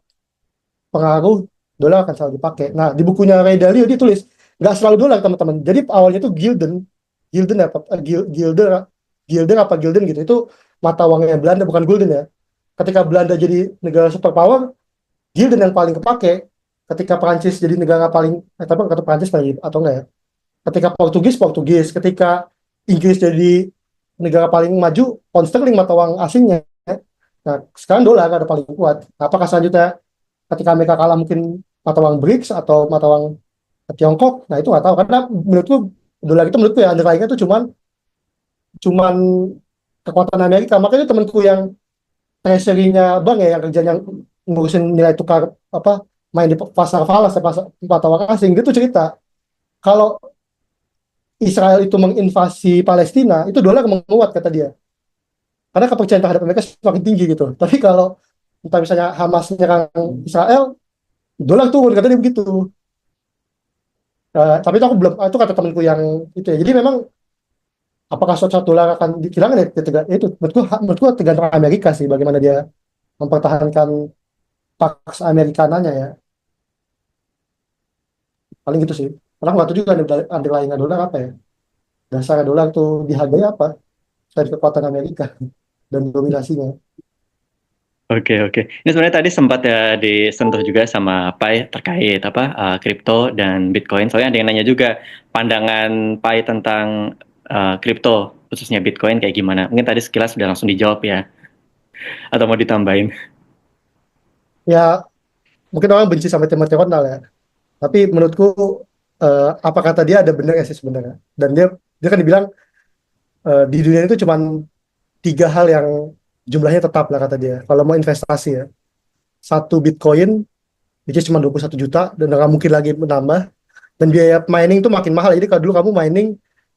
pengaruh dolar akan selalu dipakai. Nah di bukunya Ray Dalio dia tulis nggak selalu dolar teman-teman. Jadi awalnya itu Gilden apa Gilder apa Gilden gitu. Itu mata uangnya Belanda bukan Gulden ya. Ketika Belanda jadi negara superpower, Gilden yang paling kepake. Ketika Prancis jadi negara paling, tapi kata Prancis paling atau enggak ya? Ketika Portugis, ketika Inggris jadi negara paling maju, pound sterling mata uang asingnya. Nah, sekarang dolar ada paling kuat. Nah, apakah selanjutnya ketika mereka kalah mungkin mata uang BRICS atau mata uang Tiongkok? Nah, itu nggak tahu. Karena menurutku dolar itu menurutku ya underlyingnya itu cuman cuman kekuatan Amerika. Makanya temanku yang treasury-nya bank ya yang kerjanya ngurusin nilai tukar apa main di pasar falas ya pasar mata uang asing dia tuh cerita kalau Israel itu menginvasi Palestina itu dolar menguat kata dia karena kepercayaan terhadap mereka semakin tinggi gitu. Tapi kalau entah misalnya Hamas menyerang Israel, dolar turun kata dia begitu. Tapi itu aku belum itu kata temanku yang itu ya. Jadi memang apakah suatu saat dolar akan dihilangkan ya, itu menurutku tergantung Amerika sih bagaimana dia mempertahankan Pax Amerikananya ya. Paling gitu sih. Karena aku nggak tahu juga underlying dolar apa ya. Dasar dolar tuh dihargai apa? Selain kekuatan Amerika dan dominasinya. Oke, oke. Ini sebenarnya tadi sempat ya disentuh juga sama Pai terkait apa kripto dan Bitcoin. Soalnya ada yang nanya juga pandangan Pai tentang kripto khususnya Bitcoin kayak gimana. Mungkin tadi sekilas sudah langsung dijawab ya. Atau mau ditambahin? Ya mungkin orang benci sama teori konal ya. Tapi menurutku apa kata dia ada benar sih sebenarnya. Dan dia kan dibilang di dunia itu cuma 3 hal yang jumlahnya tetap lah kata dia. Kalau mau investasi ya. Satu Bitcoin, which is cuma 21 juta dan nggak mungkin lagi menambah. Dan biaya mining tuh makin mahal. Jadi kalau dulu kamu mining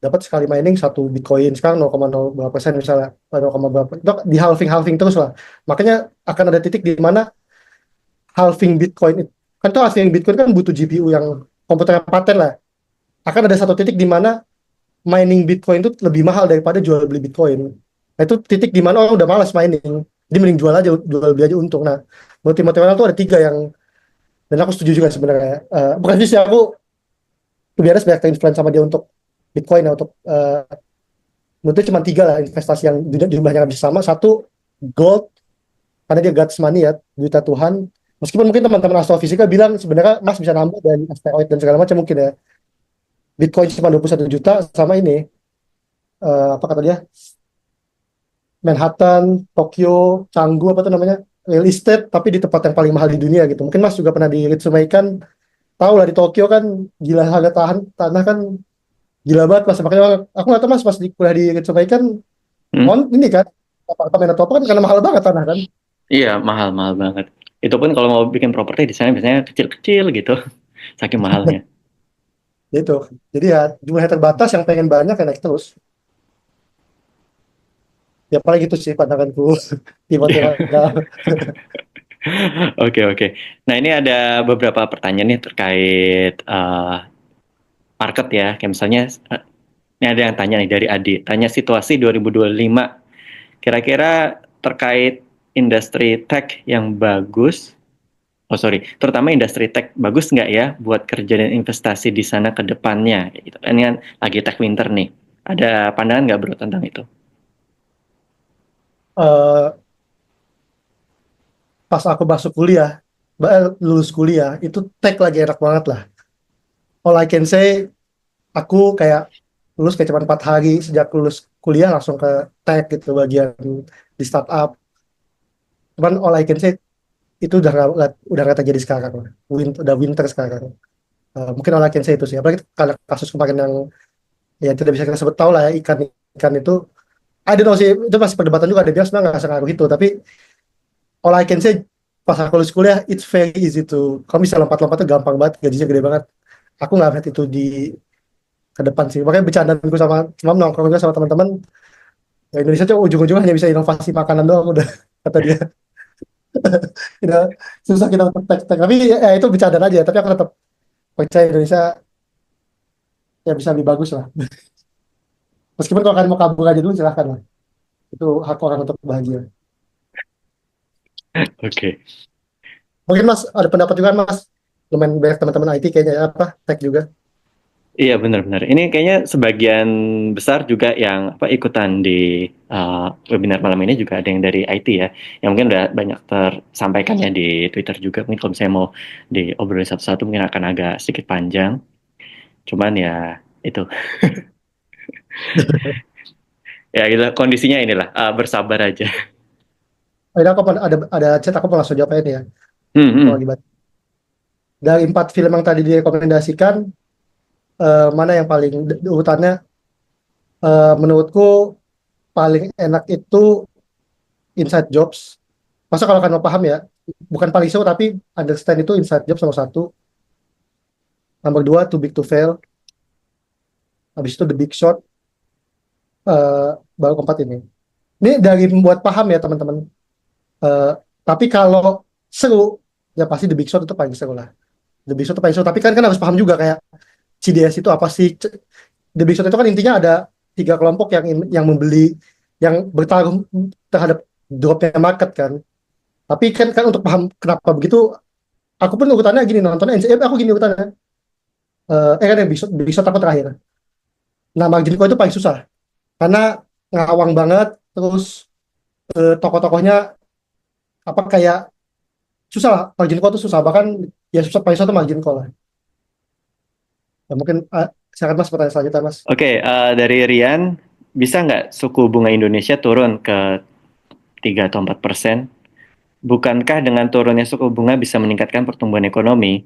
dapat sekali mining satu Bitcoin, sekarang 0,0 berapa persen misalnya, 0, berapa. Itu di halving terus lah. Makanya akan ada titik di mana halving Bitcoin itu kan tuh halving Bitcoin kan butuh GPU yang komputer paten lah. Akan ada satu titik di mana mining Bitcoin itu lebih mahal daripada jual beli Bitcoin. Nah, itu titik di mana orang udah malas mining. Jadi mending jual beli aja untung. Nah, motivasi tuh ada 3 yang dan aku setuju juga sebenarnya. Bukan sih aku biasanya banyak terinfluence sama dia untuk Bitcoin ya, untuk menurutnya cuma 3 lah investasi yang jumlahnya bisa sama. Satu gold karena dia God's money ya, duita Tuhan. Meskipun mungkin teman-teman astrofisika bilang sebenarnya emas bisa nambah dari asteroid dan segala macam mungkin ya. Bitcoin cuma 21 juta sama ini apa kata dia? Manhattan, Tokyo, Canggu apa tuh namanya? Real estate tapi di tempat yang paling mahal di dunia gitu. Mungkin Mas juga pernah di Ritsumeikan, tahu lah di Tokyo kan gila harga tanah kan gila banget Mas. Makanya aku nggak tahu Mas pas di kuliah di Ritsumeikan Hmm? ini kan apartemen atau apa kan karena mahal banget tanah kan. Iya, mahal-mahal banget. Itu pun kalau mau bikin properti di sana biasanya kecil-kecil gitu. Saking mahalnya. Gitu. Jadi ya jumlahnya terbatas yang pengen banyak ya naik terus. Ya paling gitu sih pandanganku. Tiba-tiba Oke, oke. Nah, ini ada beberapa pertanyaan nih terkait market ya. Kayak misalnya, ini ada yang tanya nih dari Adi. Tanya situasi 2025. Kira-kira terkait industri tech yang bagus. Oh sorry, terutama industri tech bagus nggak ya buat kerja dan investasi di sana ke depannya? Kayak gitu. Ini kan lagi tech winter nih. Ada pandangan nggak bro tentang itu? eh, pas aku masuk kuliah, lulus kuliah, itu tech lagi enak banget lah. All I can say, aku kayak lulus kayak cuma 4 hari sejak lulus kuliah langsung ke tech gitu bagian di startup. Cuman all I can say itu udah nggak terjadi sekarang lah. Udah winter sekarang. Mungkin all I can say itu sih. Apalagi karena kasus kemarin yang tidak bisa kita sebut tahu lah ya, ikan itu I don't know sih, itu masih perdebatan juga, ada bilang sebenarnya nggak sengaruh itu, tapi all I can say pas aku lulus kuliah it's very easy to, kalau bisa lompat-lompatnya gampang banget, gajinya gede banget. Aku nggak lihat itu di ke depan sih, makanya bercandaanku sama nongkrong juga sama teman-teman, ya Indonesia tuh ujung-ujungnya hanya bisa inovasi makanan doang udah, kata dia. Udah susah kita untuk tek-tek, tapi ya itu bercandaan aja, tapi aku tetap percaya Indonesia ya bisa lebih bagus lah. Meskipun kalau kalian mau kabur aja dulu silahkan lah, itu hak orang untuk bahagia. Oke. Mungkin Mas ada pendapat juga kan, Mas, lumayan banyak teman-teman IT kayaknya ya, apa tech juga. Iya benar-benar. Ini kayaknya sebagian besar juga yang apa ikutan di webinar malam ini juga ada yang dari IT ya. Yang mungkin udah banyak tersampaikan ya di Twitter juga. Mungkin kalau misalnya mau diobrolin satu-satu mungkin akan agak sedikit panjang. Cuman ya itu ya gitu kondisinya inilah bersabar aja. Ada aku ada chat, aku mau langsung jawab aja nih ya. Hmm, Kalau hmm. lagi dari 4 film yang tadi direkomendasikan, mana yang paling urutannya, menurutku paling enak itu Inside Jobs. Masa kalau kan mau paham ya, bukan paling seru tapi understand itu Inside Jobs nomor satu. Nomor dua Too Big to Fail. Habis itu The Big Short. eh, Baru keempat ini. Ini dari membuat paham ya teman-teman. Eh, tapi kalau seru, ya pasti The Big Short itu paling seru lah. The Big Short itu paling seru. Tapi kan harus paham juga kayak CDS itu apa sih. The Big Short itu kan intinya ada 3 kelompok yang membeli, yang bertarung terhadap dropnya market kan. Tapi kan untuk paham kenapa begitu, aku pun urutannya gini, nontonnya NCM aku gini urutannya. Kan yang Big Short aku terakhir. Nah, margin call itu paling susah karena ngawang banget, terus tokoh-tokohnya apa kayak susah lah, margin call itu susah, bahkan ya susah, paling susah itu margin call lah. Ya, mungkin silakan Mas pertanyaan selanjutnya Mas. Oke, dari Rian, bisa nggak suku bunga Indonesia turun ke 3 atau 4%? Bukankah dengan turunnya suku bunga bisa meningkatkan pertumbuhan ekonomi?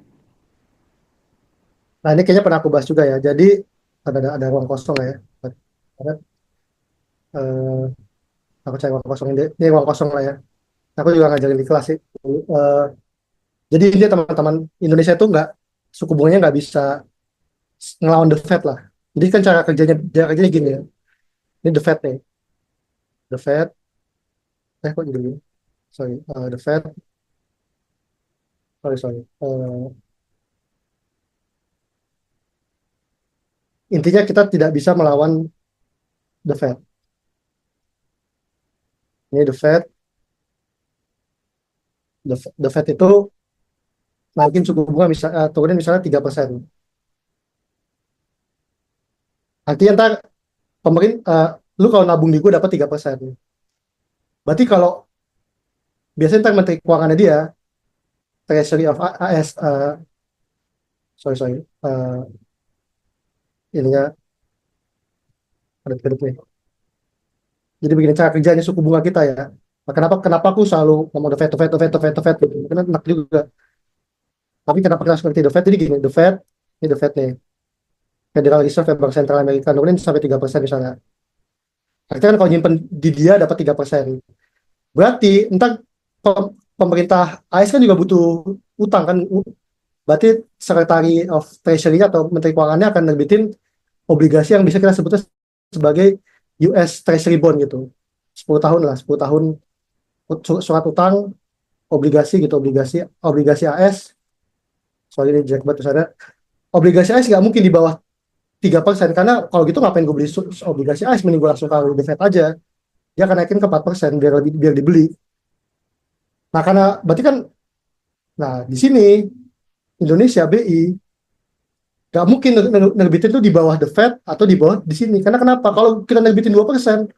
Nah, ini kayaknya pernah aku bahas juga ya. Jadi ada ruang kosong lah ya. Karena, eh, aku cari ruang kosong ini ruang kosong lah ya. Aku juga ngajarin di kelas sih. Eh, jadi ini teman-teman, Indonesia itu nggak, suku bunganya nggak bisa ngelawan the Fed lah. Jadi kan cara kerjanya gini ya. Ini the Fed nih. The Fed, kok jadi gini? Sorry, the Fed, sorry. Intinya kita tidak bisa melawan the Fed. Ini the Fed itu naikin suku bunga turunin misalnya 3%. Artinya ntar lu kalau nabung di gue dapat 3%. Berarti kalau biasanya ntar menteri keuangannya dia, Treasury of AS, sorry, ininya ada kedip nih. Jadi begini cara kerjanya suku bunga kita ya. Nah, kenapa aku selalu ngomong the Fed gitu. Karena enak juga. Tapi kenapa kita harus ngerti the Fed? Jadi gini, ini the Fed nih. Federal Reserve ya, Bank Sentral Amerika, nurunin sampai 3% misalnya. Artinya kan kalau nyimpen di dia dapat 3%. Berarti entar pemerintah AS kan juga butuh utang kan. Berarti Secretary of Treasury atau Menteri Keuangannya akan nerbitin obligasi yang bisa kita sebutnya sebagai US Treasury Bond gitu. 10 tahun lah, 10 tahun surat utang, obligasi gitu, obligasi AS. Soalnya ini jelek banget tulisannya. Obligasi AS nggak mungkin di bawah 3% karena kalau gitu ngapain gue beli obligasi AS, mending gue langsung kalau The Fed aja. Dia akan naikin ke 4% biar dibeli. Nah, karena berarti kan, nah di sini Indonesia BI nggak mungkin nerbitin itu di bawah The Fed atau di bawah di sini. Karena kenapa? Kalau kita nerbitin 2%,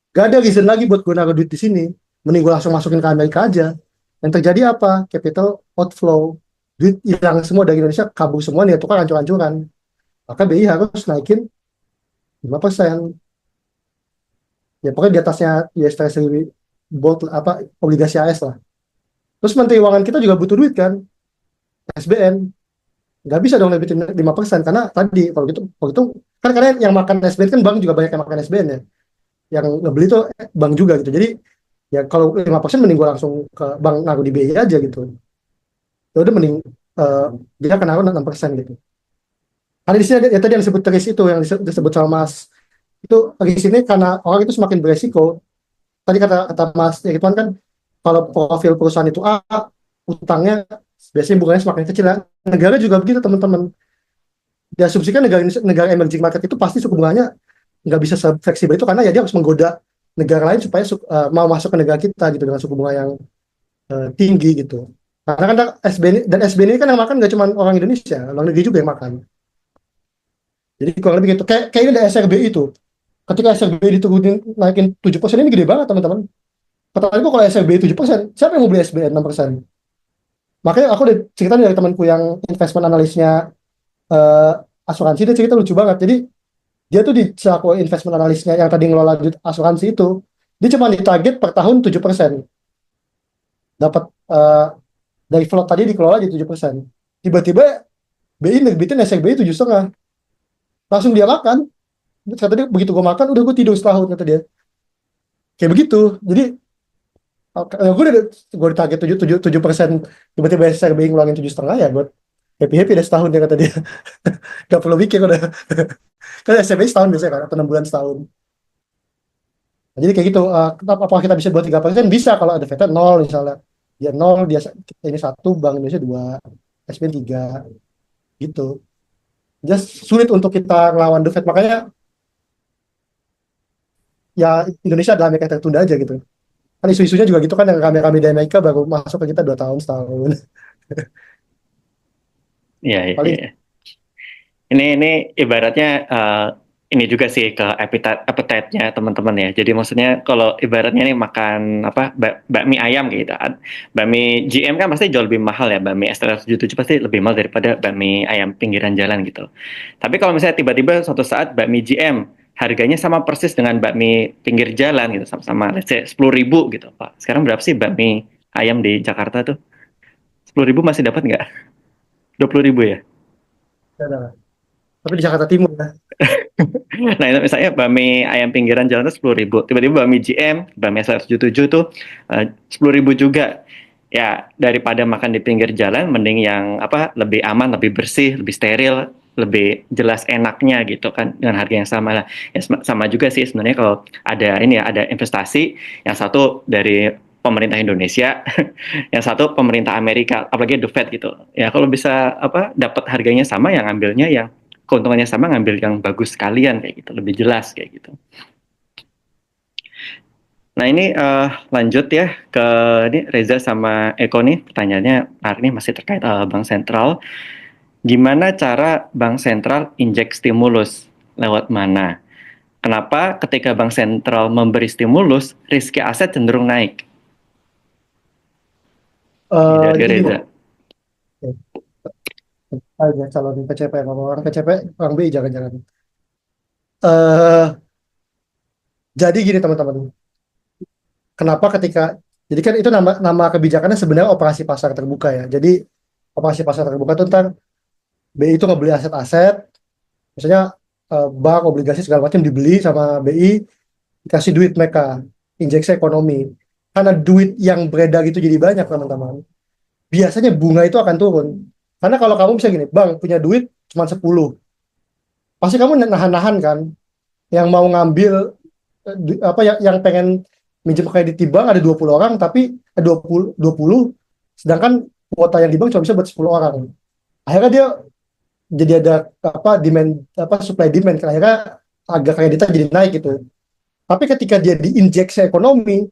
nggak ada reason lagi buat gue naruh duit di sini. Mending gue langsung masukin ke Amerika aja. Yang terjadi apa? Capital outflow. Duit hilang semua dari Indonesia, kabur semua, nih tukar hancur-hancuran. Maka BI harus naikin 5%. Ya pokoknya di atasnya US Treasury bond apa obligasi AS lah. Terus Menteri Keuangan kita juga butuh duit kan, SBN. Nggak bisa dong nebitin 5% karena tadi kalau gitu kan karena yang makan SBN kan bank juga banyak yang makan SBN ya. Yang ngebeli tuh bank juga gitu. Jadi ya kalau 5% mending gue langsung ke bank naruh di BI aja gitu. Ya udah mending eh, dia akan naruh 6% gitu. Karena di sini ya tadi yang disebut risk itu yang disebut sama Mas itu risk ini karena orang itu semakin beresiko. Tadi kata kata Mas Ridwan kan kalau profil perusahaan itu A, utangnya biasanya bunganya semakin kecil ya. Negara juga begitu teman-teman. Diasumsikan negara negara emerging market itu pasti suku bunganya nggak bisa fleksibel itu karena ya dia harus menggoda negara lain supaya mau masuk ke negara kita gitu dengan suku bunga yang tinggi gitu. Karena kan SBN dan SBN ini kan yang makan nggak cuma orang Indonesia, orang negeri juga yang makan. Jadi kurang lebih gitu. Kayak ini ada SRBI itu. Ketika SRBI diturunin naikin 7% ini gede banget teman-teman. Pertanyaan gue kalau SRBI 7%, siapa yang mau beli SBN 6%? Makanya aku udah cerita dari temanku yang investment analisnya eh, asuransi, dia cerita lucu banget. Jadi dia tuh di selaku investment analisnya yang tadi ngelola asuransi itu, dia cuma ditarget per tahun 7%. Dapat dari float tadi dikelola di 7%. Tiba-tiba BI nerbitin SRBI 7,5. Langsung dia makan. Kata dia, begitu gue makan, udah gue tidur setahun, kata dia. Kayak begitu. Jadi, gue ditarget 7% tiba-tiba SRBI ngeluarin 7,5 ya, gue happy-happy deh setahun dia kata dia. Gak perlu mikir udah. Kan SRBI setahun biasanya kan, atau 6 bulan setahun. Nah, jadi kayak gitu, kenapa apa kita bisa buat 3%? Bisa kalau ada VT 0 misalnya. Dia 0, dia ini 1, Bank Indonesia 2, SBN 3, gitu. Just sulit untuk kita ngelawan The Fed. Makanya ya Indonesia adalah Amerika yang tertunda aja gitu. Kan isu-isunya juga gitu kan yang kami-kami di Amerika baru masuk ke kita 2 tahun, setahun. Iya, iya, Paling iya. Ini ibaratnya ini juga sih ke appetite-nya teman-teman ya. Jadi maksudnya kalau ibaratnya nih makan apa bakmi ayam gitu. Bakmi GM kan pasti jauh lebih mahal ya. Bakmi STR77 pasti lebih mahal daripada bakmi ayam pinggiran jalan gitu. Tapi kalau misalnya tiba-tiba suatu saat bakmi GM harganya sama persis dengan bakmi pinggir jalan gitu, sama-sama let's say 10.000 gitu, Pak. Sekarang berapa sih bakmi ayam di Jakarta tuh? 10.000 masih dapat nggak? 20.000 ya? ya udah. Tapi di Jakarta Timur ya. Nah itu misalnya bakmi ayam pinggiran jalan itu 10.000, tiba-tiba bakmi GM, bakmi SR77 tuh 10.000 juga. Ya daripada makan di pinggir jalan, mending yang apa lebih aman, lebih bersih, lebih steril, lebih jelas enaknya gitu kan dengan harga yang sama lah. Ya, sama juga sih sebenarnya kalau ada ini ya ada investasi, yang satu dari pemerintah Indonesia, yang satu pemerintah Amerika, apalagi The Fed gitu. Ya kalau bisa apa dapat harganya sama, yang ambilnya yang keuntungannya sama ngambil yang bagus sekalian kayak gitu, lebih jelas kayak gitu. Nah ini lanjut ya ke ini Reza sama Eko nih pertanyaannya hari ini masih terkait Bank Sentral. Gimana cara Bank Sentral injek stimulus lewat mana? Kenapa ketika Bank Sentral memberi stimulus, riski aset cenderung naik? Ini dari Jadi gini, Reza. aja calon PCP, kalau orang PCP, orang BI jangan-jangan. eh jadi gini teman-teman, kenapa ketika jadi kan itu nama kebijakannya sebenarnya operasi pasar terbuka ya. Jadi operasi pasar terbuka itu tentang BI itu ngebeli aset-aset, misalnya bank, obligasi segala macam dibeli sama BI, dikasih duit mereka, injeksi ekonomi. Karena duit yang beredar itu jadi banyak teman-teman. Biasanya bunga itu akan turun. Karena kalau kamu bisa gini, bank punya duit cuma 10, pasti kamu nahan-nahan kan. Yang mau ngambil apa yang pengen minjem kredit di bank ada 20 orang tapi 20 sedangkan kuota yang di bank cuma bisa buat 10 orang. Akhirnya dia jadi ada apa demand apa supply demand kan akhirnya harga kreditnya jadi naik gitu. Tapi ketika dia diinjeksi ekonomi,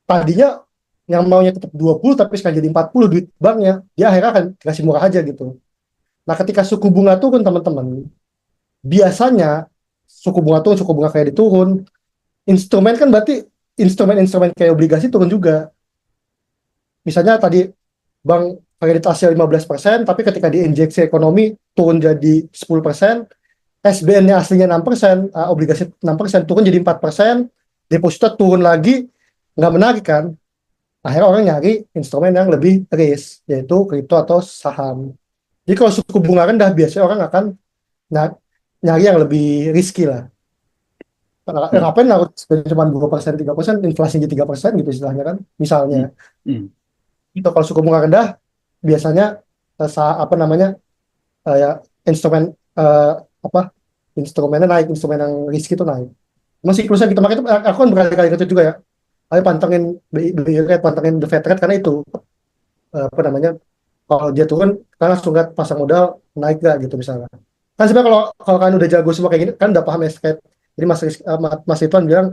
tadinya yang maunya tetap 20 tapi sekarang jadi 40 duit banknya, dia akhirnya akan kasih murah aja gitu. Nah, ketika suku bunga turun teman-teman, biasanya suku bunga turun, suku bunga kredit turun, instrumen kan berarti instrumen-instrumen kayak obligasi turun juga. Misalnya tadi bank kredit hasil 15%, tapi ketika diinjeksi ekonomi turun jadi 10%, SBN-nya aslinya 6%, obligasi 6% turun jadi 4%, deposito turun lagi, nggak menarik kan. Akhirnya orang nyari instrumen yang lebih risk, yaitu kripto atau saham. Jadi kalau suku bunga rendah, biasanya orang akan nyari yang lebih risky lah. Hmm. Ngapain naruh cuma 2%, 3%, inflasinya 3% gitu istilahnya kan, Hmm. misalnya. Hmm. Itu kalau suku bunga rendah, biasanya apa namanya, ya instrumen eh, apa instrumennya naik, instrumen yang risky itu naik. Masih siklusnya kita pakai itu, aku kan berkali-kali ngetweet juga ya. Ayo pantengin BI rate, pantengin the Fed rate, karena itu apa namanya, kalau dia turun kita langsung lihat pasar modal naik gak gitu misalnya. Kan sebenarnya kalau kalau kan udah jago semua kayak gini kan udah paham SKT. Jadi Mas Ridwan bilang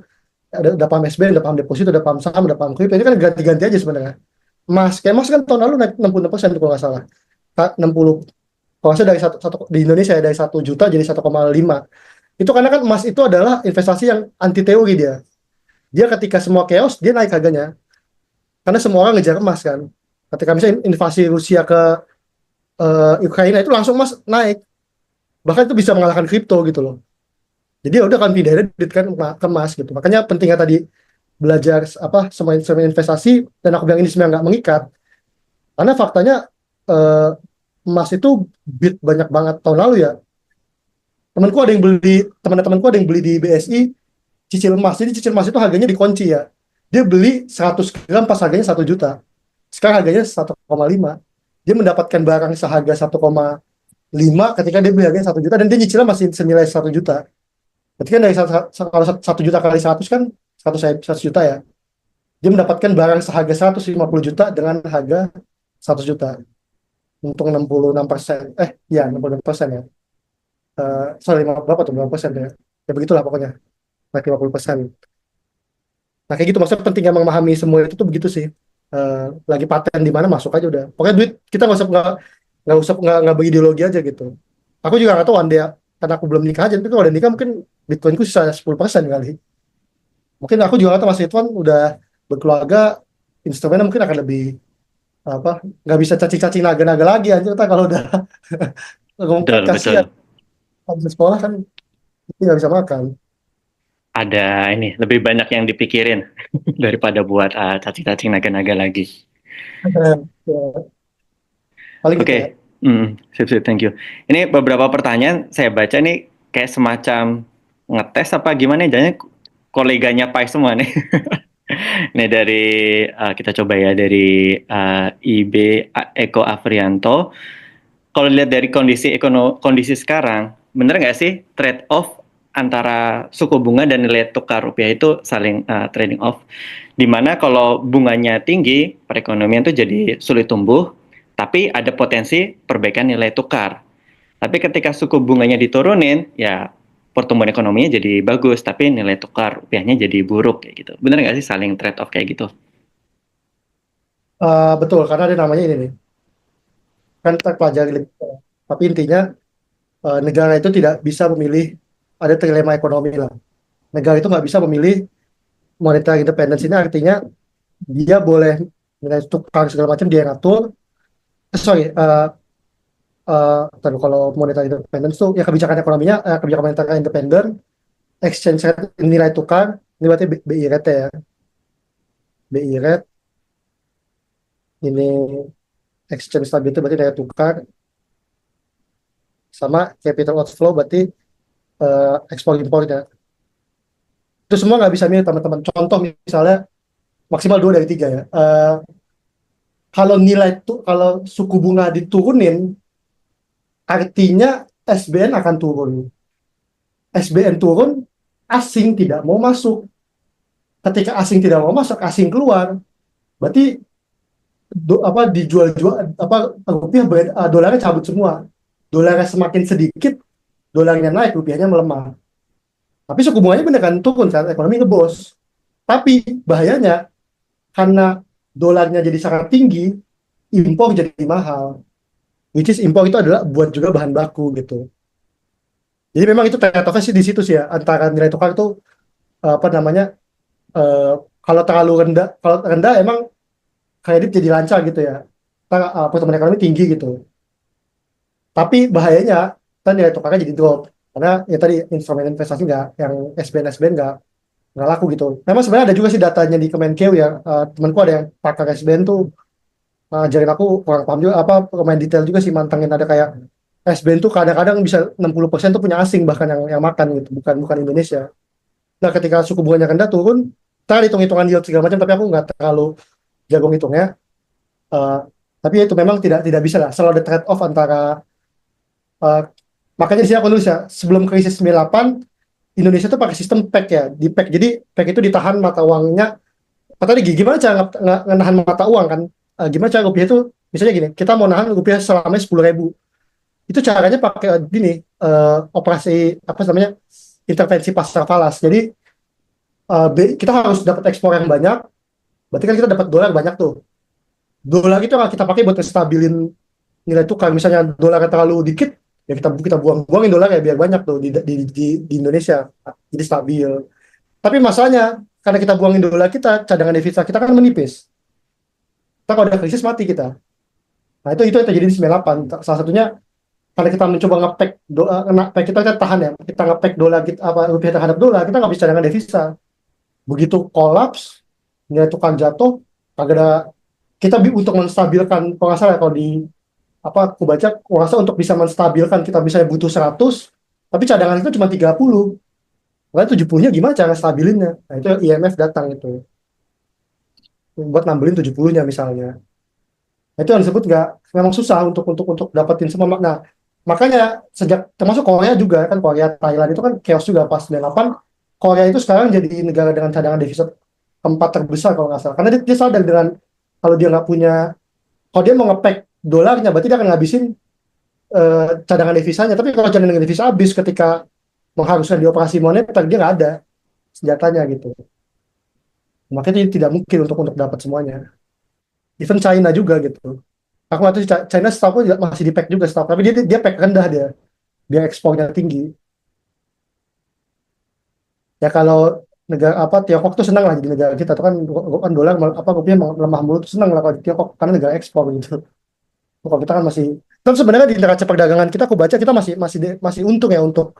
udah paham SB, udah paham deposito, udah paham saham, udah paham kripto, ini kan ganti-ganti aja sebenarnya. Kayak Mas kan tahun lalu naik 60% tuh kalau nggak salah. 60, kalau saya dari di Indonesia ya, dari 1 juta jadi 1,5. Itu karena kan emas itu adalah investasi yang anti teori dia. Dia ketika semua chaos dia naik harganya. Karena semua orang ngejar emas kan. Ketika misalnya invasi Rusia ke Ukraina itu langsung emas naik. Bahkan itu bisa mengalahkan kripto gitu loh. Jadi ya udah kan pindahin kan ke emas gitu. Makanya pentingnya tadi belajar apa semua instrumen investasi, dan aku bilang ini sebenarnya nggak mengikat. Karena faktanya eh, emas itu beat banyak banget tahun lalu ya. Teman-temanku ada yang beli di BSI cicil emas. Jadi cicil emas itu harganya dikunci ya. Dia beli 100 gram pas harganya 1 juta. Sekarang harganya 1,5. Dia mendapatkan barang seharga 1,5 ketika dia beli harganya 1 juta, dan dia nyicilnya masih senilai 1 juta. Berarti kan dari kalau 1 juta kali 100 kan 100 juta ya. Dia mendapatkan barang seharga 150 juta dengan harga 100 juta. Untuk 66%. Ya 66% ya. Sorry, berapa tuh? Berapa persen ya? Ya begitulah pokoknya. Naik 50%. Nah kayak gitu, maksudnya pentingnya memahami semua itu tuh begitu sih. Lagi paten di mana masuk aja udah. Pokoknya duit kita nggak berideologi aja gitu. Aku juga nggak tahu one day, karena aku belum nikah aja. Tapi kalau udah nikah mungkin Bitcoinku sisa 10% kali. Mungkin aku juga nggak tahu, Mas Ridwan udah berkeluarga, instrumennya mungkin akan lebih apa, nggak bisa cacing-cacing naga-naga lagi aja kalau udah ngumpet, Betul, kasihan. betul. Habis sekolah kan dia nggak bisa makan. Ada ini lebih banyak yang dipikirin daripada buat cacing-cacing naga-naga lagi. Ya, paling gitu ya. Oke, sip, sip, thank you. Ini beberapa pertanyaan saya baca nih kayak semacam ngetes apa gimana ya, jadinya koleganya Pai semua nih. Nih dari kita coba ya dari IB Eko Afrianto. Kalau dilihat dari kondisi sekarang, bener nggak sih trade off antara suku bunga dan nilai tukar rupiah itu saling trading off? Dimana kalau bunganya tinggi, perekonomian tuh jadi sulit tumbuh, tapi ada potensi perbaikan nilai tukar. Tapi ketika suku bunganya diturunin, ya pertumbuhan ekonominya jadi bagus, tapi nilai tukar rupiahnya jadi buruk kayak gitu. Bener nggak sih saling trade off kayak gitu? Betul, karena ada namanya ini nih, kan kita pelajari lebih. Tapi intinya negara itu tidak bisa memilih, ada trilema ekonomi lah. Negara itu nggak bisa memilih monetar independence, ini artinya dia boleh nilai tukar segala macam dia yang atur. Sorry, kalau monetar independence tuh ya kebijakan ekonominya, kebijakan moneter independen, exchange rate nilai tukar, ini berarti BI rate ya, BI rate ini exchange stability berarti nilai tukar, sama capital outflow berarti ekspor impor ya. Itu semua nggak bisa milih teman-teman. Contoh misalnya maksimal 2 dari 3 ya. Kalau suku bunga diturunin, artinya SBN akan turun. SBN turun, asing tidak mau masuk. Ketika asing tidak mau masuk, asing keluar. Berarti apa dijual-jual apa rupiah dolarnya cabut semua. Dolarnya semakin sedikit, dolarnya naik, rupiahnya melemah. Tapi suku bunganya benar kan turun saat ekonomi ngebos. Tapi bahayanya karena dolarnya jadi sangat tinggi, impor jadi mahal. Which is impor itu adalah buat juga bahan baku gitu. Jadi memang itu trade-off sih di situ sih ya, antara nilai tukar itu apa namanya, eh, kalau terlalu rendah, kalau rendah emang kredit jadi lancar gitu ya. Pertumbuhan ekonomi tinggi gitu. Tapi bahayanya kan nilai tukarnya jadi drop. karena ya tadi instrumen investasi nggak, yang SBN nggak laku gitu. Memang sebenarnya ada juga sih datanya di Kemenkeu ya. Temanku ada yang pakar SBN tuh ngajarin aku, kurang paham juga apa pemain detail juga sih, mantengin ada kayak SBN tuh kadang-kadang bisa 60% tuh punya asing bahkan yang makan gitu, bukan bukan Indonesia. Nah ketika suku bunganya rendah turun, kita hitung-hitungan yield segala macam, tapi aku nggak terlalu jago ngitungnya. Eh, tapi ya itu memang tidak tidak bisa lah, selalu ada trade off antara eh, makanya di sini aku nulis ya, sebelum krisis 98 Indonesia tuh pakai sistem PEG ya, di PEG. Jadi PEG itu ditahan mata uangnya. Tadi gimana cara ngenahan mata uang kan? Gimana cara rupiah itu, misalnya gini, kita mau nahan rupiah selama 10.000, itu caranya pakai gini, operasi apa namanya, intervensi pasar falas. Jadi kita harus dapat ekspor yang banyak, berarti kan kita dapat dolar banyak tuh. Dolar itu akan kita pakai buat stabilin nilai tukar. Misalnya dolar terlalu dikit, ya kita kita buang-buangin dolar ya biar banyak tuh di Indonesia, jadi stabil. Tapi masalahnya karena kita buangin dolar, kita cadangan devisa kita kan menipis. Kita kalau ada krisis mati kita. Nah itu yang terjadi di 98. Salah satunya karena kita mencoba ngepack ngepack kita kan tahan ya. Kita ngepack dolar kita, apa rupiah terhadap dolar, kita nggak bisa cadangan devisa. Begitu kolaps, nilai tukar jatuh, kagak ada, kita untuk menstabilkan, kalau nggak salah ya, kalau di apa aku baca, kalau nggak salah untuk bisa menstabilkan kita bisa butuh 100, tapi cadangan itu cuma 30. Lalu 70-nya gimana cara stabilinnya? Nah itu IMF datang itu buat nambelin 70-nya misalnya. Nah, itu yang disebut nggak, memang susah untuk dapetin semua. Nah, makanya sejak termasuk Korea juga kan, Korea Thailand itu kan chaos juga pas 98. Korea itu sekarang jadi negara dengan cadangan devisa keempat terbesar kalau nggak salah. Karena dia sadar dengan kalau dia nggak punya, kalau dia mau ngepack dolarnya, berarti dia akan ngabisin cadangan devisanya. Tapi kalau cadangan devisa habis ketika mengharuskan di operasi moneter, dia nggak ada senjatanya gitu. Makanya ini tidak mungkin untuk dapat semuanya. Even China juga gitu. Aku nggak tahu sih, China setahu juga masih di pack juga setahu, tapi dia pack rendah dia, biar ekspornya tinggi. Ya kalau negara apa, Tiongkok tuh senang lah jadi negara kita tuh kan, kan dolar apa rupiah melemah mulu tuh, senang lah kalau di Tiongkok karena negara ekspor gitu. Kalau kita kan masih, kan sebenarnya di neraca perdagangan kita aku baca kita masih untung ya untuk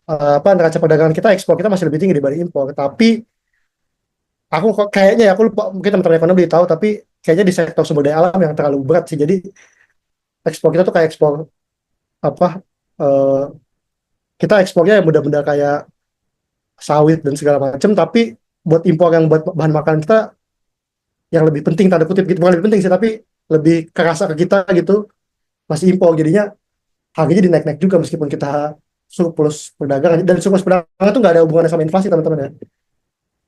apa, neraca perdagangan kita, ekspor kita masih lebih tinggi dibanding impor. Tapi aku kok kayaknya ya, aku lupa, mungkin teman-teman ekonomi tahu, tapi kayaknya di sektor sumber daya alam yang terlalu berat sih. Jadi ekspor kita tuh kayak ekspor apa, eh, kita ekspornya yang benda-benda kayak sawit dan segala macam, tapi buat impor yang buat bahan makanan kita yang lebih penting, tanda kutip gitu, bukan lebih penting sih, tapi lebih kerasa ke kita gitu, masih impor. Jadinya harganya dinaik-naik juga meskipun kita surplus perdagangan. Dan surplus perdagangan itu nggak ada hubungannya sama inflasi teman-teman ya,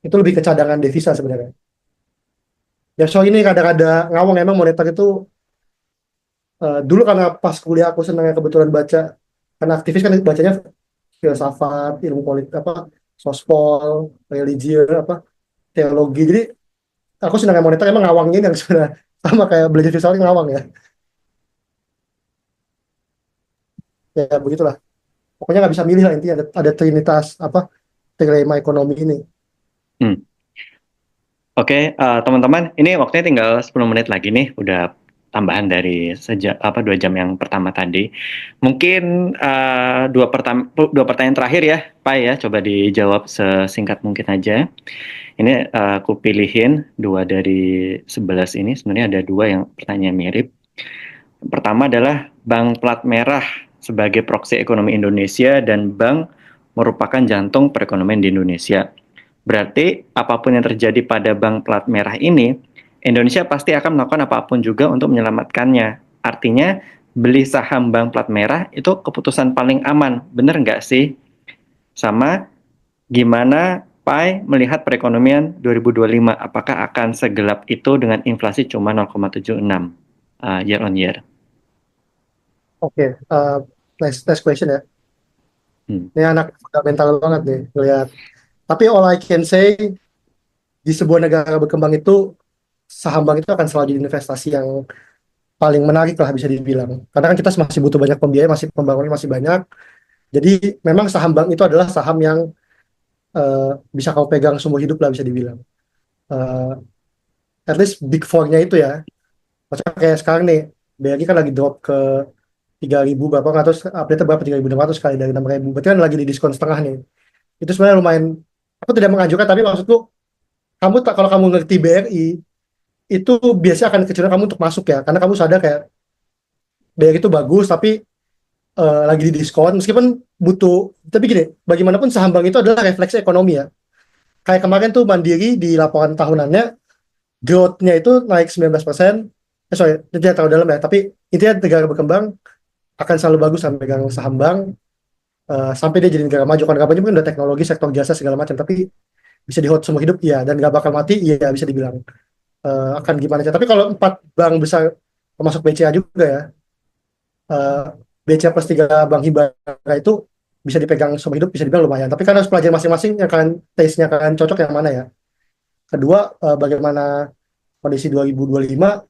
itu lebih ke cadangan devisa sebenarnya. Ya soal ini kadang-kadang ngawang emang moneter itu. Dulu karena pas kuliah aku senangnya kebetulan baca, karena aktivis kan bacanya filsafat, ilmu politik apa, sospol, religi apa, teologi. Jadi aku senang moneter, emang ngawangnya ini yang sebenarnya sama kayak belajar filsafat ngawang ya. Ya begitulah. Pokoknya nggak bisa milih lah, intinya ada trinitas apa, teorema ekonomi ini. Hmm. Oke, teman-teman, ini waktunya tinggal 10 menit lagi nih, udah tambahan dari 2 jam yang pertama tadi. Mungkin dua pertanyaan terakhir ya, Pak ya, coba dijawab sesingkat mungkin aja. Ini aku pilihin 2 dari 11 ini, sebenarnya ada 2 yang pertanyaan mirip. Yang pertama adalah Bank Plat Merah sebagai proksi ekonomi Indonesia dan bank merupakan jantung perekonomian di Indonesia. Berarti apapun yang terjadi pada bank plat merah ini, Indonesia pasti akan melakukan apapun juga untuk menyelamatkannya. Artinya, beli saham bank plat merah itu keputusan paling aman. Bener nggak sih? Sama, gimana Pai melihat perekonomian 2025? Apakah akan segelap itu dengan inflasi cuma 0,76 year on year? Oke, next question ya. Hmm. Ini anak fundamental banget nih lihat. Tapi all I can say, di sebuah negara berkembang itu saham bank itu akan selalu jadi investasi yang paling menarik lah bisa dibilang. Karena kan kita masih butuh banyak pembiayaan, masih pembangunan masih banyak. Jadi memang saham bank itu adalah saham yang eh, bisa kamu pegang seumur hidup lah bisa dibilang. Eh, at least big four-nya itu ya. Macam kayak sekarang nih, BRI kan lagi drop ke 3.000 berapa nggak tahu update berapa 3.600 kali dari 6.000, berarti kan lagi di diskon setengah nih. Itu sebenarnya lumayan, aku tidak mengajukan tapi maksudku kamu tak, kalau kamu ngerti BRI itu biasanya akan kecil kamu untuk masuk ya, karena kamu sadar kayak BRI itu bagus tapi lagi di diskon meskipun butuh. Tapi gini, bagaimanapun saham bank itu adalah refleksi ekonomi ya. Kayak kemarin tuh Mandiri di laporan tahunannya growth-nya itu naik 19%. Sorry, itu tidak terlalu dalam ya, tapi intinya negara berkembang akan selalu bagus sama megang saham bank, sampai dia jadi negara maju. Kan kabarnya mungkin udah teknologi, sektor jasa segala macam, tapi bisa di hold seumur hidup iya, dan nggak bakal mati iya, bisa dibilang. Akan gimana aja. Tapi kalau 4 bank besar termasuk BCA juga ya, eh, BCA plus 3 bank himbara itu bisa dipegang seumur hidup, bisa dibilang lumayan. Tapi kan harus pelajari masing-masing yang kan taste-nya kan cocok yang mana ya. Kedua, bagaimana kondisi 2025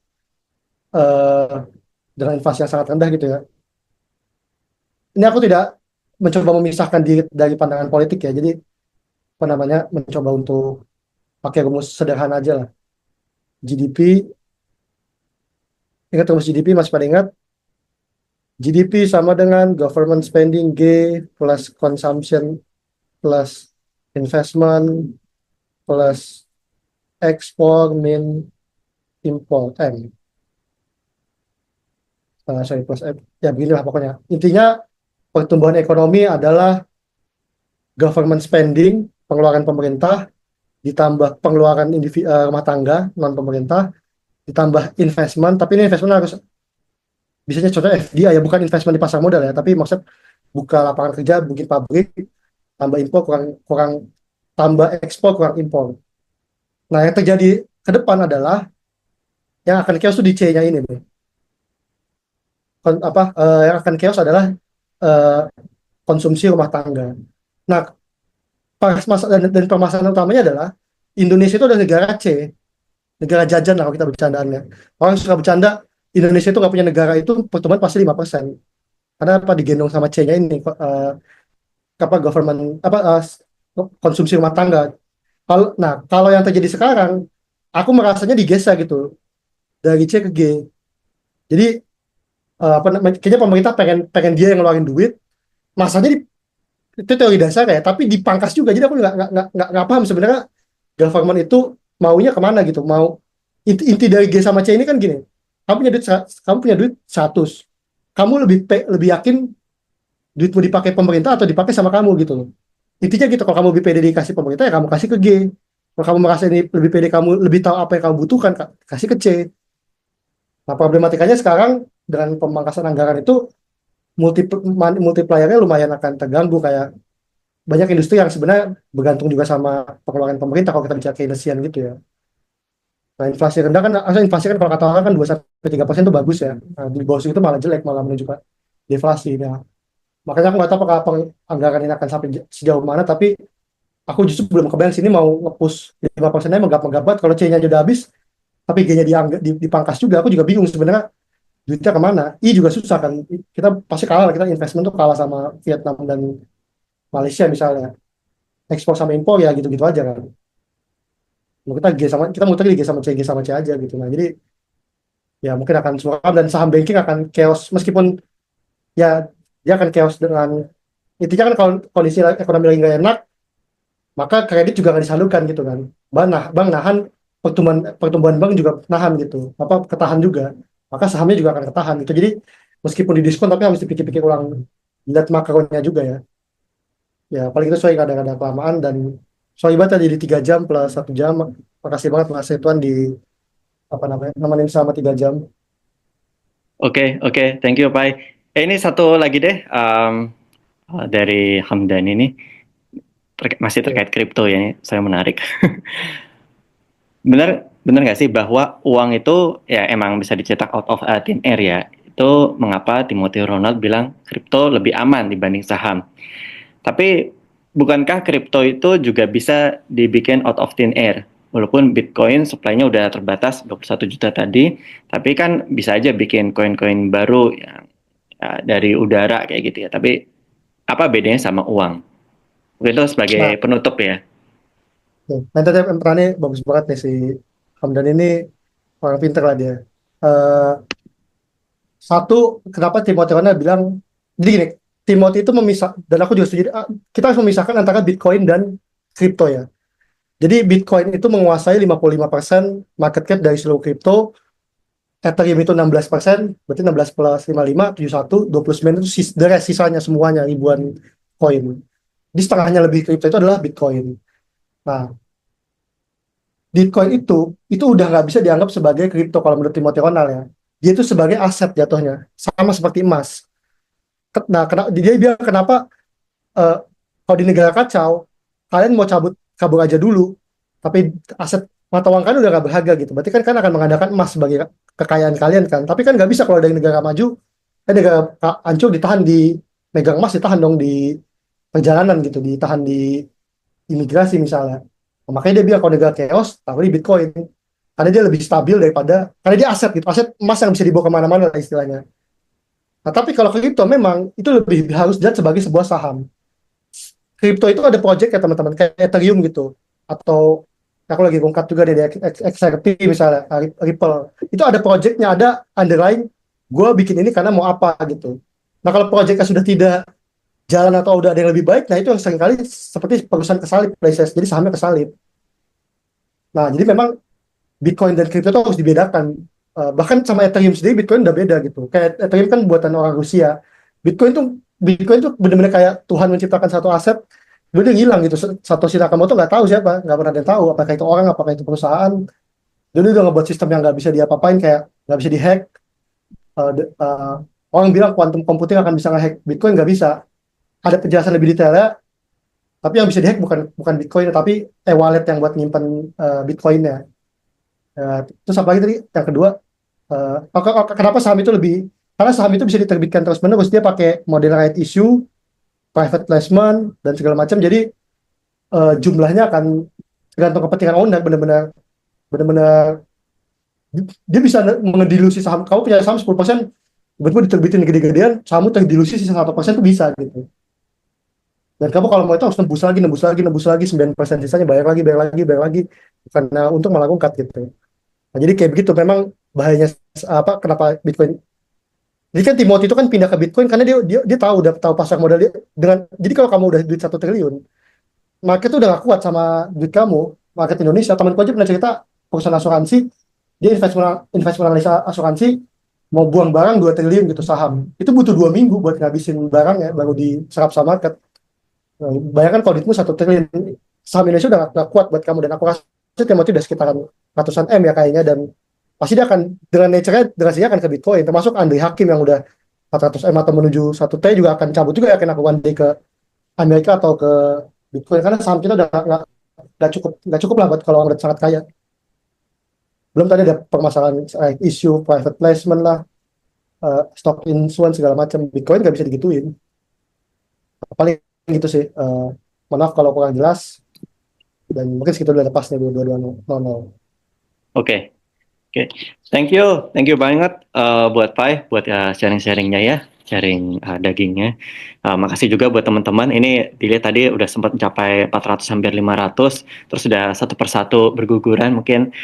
eh, dengan inflasi yang sangat rendah gitu ya. Ini aku tidak mencoba memisahkan diri dari pandangan politik ya. Jadi apa namanya, mencoba untuk pakai rumus sederhana aja lah. GDP, ingat rumus GDP, masih pada ingat? GDP sama dengan government spending G plus consumption plus investment plus ekspor min import M. Sorry, plus M. Ya beginilah pokoknya. Intinya pertumbuhan ekonomi adalah government spending, pengeluaran pemerintah, ditambah pengeluaran rumah tangga non pemerintah, ditambah investment. Tapi ini investment harus, biasanya contohnya FDI ya, bukan investment di pasar modal ya, tapi maksud buka lapangan kerja, bikin pabrik, tambah impor kurang kurang, tambah ekspor kurang impor. Nah, yang terjadi ke depan adalah yang akan chaos tuh di C-nya ini nih. Yang akan chaos adalah eh, konsumsi rumah tangga. Nah, dan permasalahan utamanya adalah Indonesia itu adalah negara C, negara jajan lah kalau kita bercandaannya. Orang suka bercanda Indonesia itu nggak punya negara, itu pertumbuhan pasti 5%. Karena apa, digendong sama C-nya ini, apa government, konsumsi rumah tangga. Kalau yang terjadi sekarang, aku merasanya digeser gitu dari C ke G. Jadi kayaknya pemerintah pengen pengen dia yang ngeluarin duit, masanya itu teori dasar ya, tapi dipangkas juga. Jadi aku nggak paham sebenarnya government itu maunya kemana gitu. Mau inti dari G sama C ini kan gini, kamu punya duit 100, kamu lebih yakin duitmu dipakai pemerintah atau dipakai sama kamu gitu loh. Intinya gitu, kalau kamu lebih pede dikasih pemerintah ya kamu kasih ke G. Kalau kamu merasa ini lebih pede, kamu lebih tahu apa yang kamu butuhkan, kasih ke C. Nah, problematikanya sekarang dengan pemangkasan anggaran itu multipliernya lumayan akan terganggu. Kayak banyak industri yang sebenarnya bergantung juga sama pengeluaran pemerintah kalau kita bicara Keynesian gitu ya. Nah, inflasi rendah kan, asal inflasi kan kalau kata orang kan 2-3% itu bagus ya. Nah, di bawah itu malah jelek, malah menunjukkan deflasi. Nah, makanya aku nggak tahu apakah anggaran ini akan sampai sejauh mana, tapi aku justru belum kebayang sini mau nge-push 5%-nya menggap-menggap banget. Kalau C-nya udah habis, tapi G-nya dipangkas juga, aku juga bingung sebenarnya duitnya kemana. I juga susah kan, kita pasti kalah, kita investment tuh kalah sama Vietnam dan Malaysia misalnya. Ekspor sama impor ya gitu-gitu aja kan. Kita muter di G sama C aja gitu. Nah, jadi ya mungkin akan suram, dan saham banking akan chaos meskipun ya dia akan chaos dengan intinya kan, kalau kondisi ekonomi lagi nggak enak, maka kredit juga nggak disalurkan gitu kan. Bank nahan, pertumbuhan pertumbuhan bank juga nahan gitu, apa ketahan juga, maka sahamnya juga akan ketahan gitu. Jadi meskipun di diskon tapi harus dipikir-pikir ulang, lihat makronya juga ya. Ya paling itu, sorry kadang-kadang kelamaan, dan sorry banget tadi di 3 jam plus 1 jam. Makasih banget Mas Setuan di apa namanya nemenin selama 3 jam. Oke, oke, thank you, Pai. Ini satu lagi deh, dari Hamdan ini, masih Oke. terkait kripto ya, ini saya menarik. Benar, benar nggak sih bahwa uang itu ya emang bisa dicetak out of thin air ya? Itu mengapa Timothy Ronald bilang kripto lebih aman dibanding saham. Tapi bukankah kripto itu juga bisa dibikin out of thin air? Walaupun Bitcoin supply-nya udah terbatas 21 juta tadi, tapi kan bisa aja bikin koin-koin baru yang dari udara kayak gitu ya. Tapi apa bedanya sama uang? Mungkin itu sebagai Nah, penutup ya. oke. Nah, tadi yang perannya bagus banget nih si Hamdan ini, orang pinter lah dia. Eh, Satu, kenapa Timothy Wahana bilang, jadi gini, Timothy itu memisah, dan aku juga setuju, kita harus memisahkan antara Bitcoin dan kripto ya. Jadi Bitcoin itu menguasai 55% market cap dari seluruh kripto, Ethereum itu 16%, berarti 16 plus 55, 71, 29 itu the rest, sisanya semuanya ribuan koin. Di setengahnya lebih kripto itu adalah Bitcoin. Nah, Bitcoin itu udah nggak bisa dianggap sebagai kripto kalau menurut Timothy Ronald ya. Dia itu sebagai aset jatuhnya, sama seperti emas. Nah, dia bilang kenapa eh, kalau di negara kacau, kalian mau kabur aja dulu, tapi aset mata uang kalian udah nggak berharga gitu. Berarti kan akan mengandalkan emas sebagai kekayaan kalian kan. Tapi kan nggak bisa kalau dari negara maju, negara hancur ditahan di megang emas, ditahan dong di perjalanan gitu, ditahan di imigrasi misalnya. Nah, makanya dia bilang kalau negara chaos, taruh di Bitcoin. Karena dia lebih stabil daripada, karena dia aset gitu, aset emas yang bisa dibawa kemana-mana lah istilahnya. Nah, tapi kalau kripto memang itu lebih harus dilihat sebagai sebuah saham. Kripto itu ada project ya teman-teman, kayak Ethereum gitu. Atau aku lagi ngungkap juga di XRP misalnya, Ripple. Itu ada projectnya, ada underlying, gue bikin ini karena mau apa gitu. Nah kalau projectnya sudah tidak jalan atau udah ada yang lebih baik, nah itu yang seringkali seperti perusahaan kesalip, places, jadi sahamnya kesalip. Nah jadi memang Bitcoin dan kripto itu harus dibedakan. Bahkan sama Ethereum sendiri, Bitcoin udah beda gitu. Kayak Ethereum kan buatan orang Rusia. Bitcoin tuh benar-benar kayak Tuhan menciptakan satu aset, bener hilang gitu. Satoshi Nakamoto nggak tahu siapa, nggak pernah ada yang tahu apakah itu orang, apakah itu perusahaan. Jadi udah ngebuat sistem yang nggak bisa diapa-apain, kayak nggak bisa dihack. Orang bilang quantum computing akan bisa ngehack Bitcoin, nggak bisa. Ada penjelasan lebih detailnya, tapi yang bisa dihack bukan bukan Bitcoin, tapi wallet yang buat nyimpan Bitcoinnya. Terus apa lagi tadi? Yang kedua, kenapa saham itu lebih? Karena saham itu bisa diterbitkan terus-menerus. Dia pakai model right issue, private placement, dan segala macam. Jadi jumlahnya akan tergantung kepentingan owner. Benar-benar dia bisa mengedilusi saham. Kamu punya saham 10%, tiba-tiba diterbitin gede-gedean, sahammu terdilusi sisa 1% itu bisa gitu. Dan kamu kalau mau itu harus nembus lagi 9% sisanya, bayar lagi karena untuk malah ungkat gitu. Nah, jadi kayak begitu memang bahayanya apa, kenapa Bitcoin. Jadi kan Timothy itu kan pindah ke Bitcoin karena dia tahu, udah tahu pasar modal dia dengan, jadi kalau kamu udah duit 1 triliun, market tuh udah gak kuat sama duit kamu. Market Indonesia, temanku aja pernah cerita, perusahaan asuransi, dia investment analisa asuransi, mau buang barang 2 triliun gitu saham. Itu butuh 2 minggu buat ngabisin barangnya baru diserap sama market. Nah, bayangkan kalau duitmu 1 triliun, saham Indonesia udah gak kuat buat kamu, dan aku rasa Timothy udah sekitaran ratusan M ya kayaknya, dan pasti dia akan dengan nature-nya, dengan sendirinya akan ke Bitcoin. Termasuk Andri Hakim yang udah 400 M atau menuju 1 T juga akan cabut juga, yakin aku one day ke Amerika atau ke Bitcoin, karena saham kita udah nggak cukup lah buat kalau orang udah sangat kaya. Belum tadi ada permasalahan isu private placement lah, stock influence segala macam. Bitcoin nggak bisa digituin. Paling gitu sih. Maaf kalau kurang jelas, dan mungkin segitu dulu lepasnya 2200. Oke. Oke, thank you banget buat Pai, buat sharing-sharingnya ya, sharing dagingnya. Makasih juga buat teman-teman. Ini dilihat tadi udah sempat mencapai 400 hampir 500, terus sudah satu persatu berguguran. Mungkin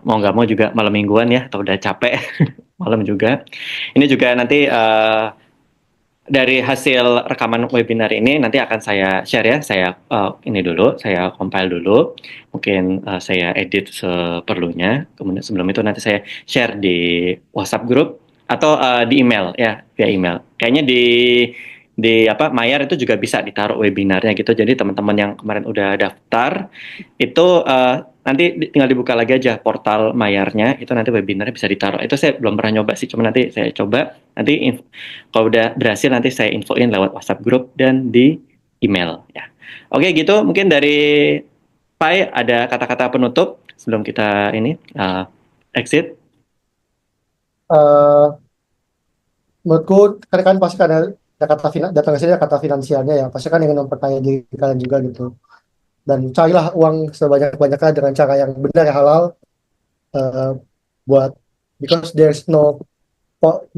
mau nggak mau juga malam mingguan ya, atau udah capek malam juga. Ini juga nanti dari hasil rekaman webinar ini nanti akan saya share ya, saya ini dulu, saya compile dulu, mungkin saya edit seperlunya, kemudian sebelum itu nanti saya share di WhatsApp group atau di email ya, via email. Kayaknya di apa Mayar itu juga bisa ditaruh webinarnya gitu. Jadi teman-teman yang kemarin udah daftar itu nanti tinggal dibuka lagi aja portal Mayarnya, itu nanti webinarnya bisa ditaruh. Itu saya belum pernah nyoba sih, cuma nanti saya coba. Nanti kalau udah berhasil nanti saya infoin lewat WhatsApp group dan di email ya. Oke gitu, mungkin dari Pai ada kata-kata penutup sebelum kita ini exit. Uh, Menurutku kan pasti kan ada kata datang ke sini ada kata finansialnya ya. Pasti kan ingin memperkaya diri kalian juga gitu. Dan carilah uang sebanyak-banyaknya dengan cara yang benar, yang halal, uh, buat, because there's no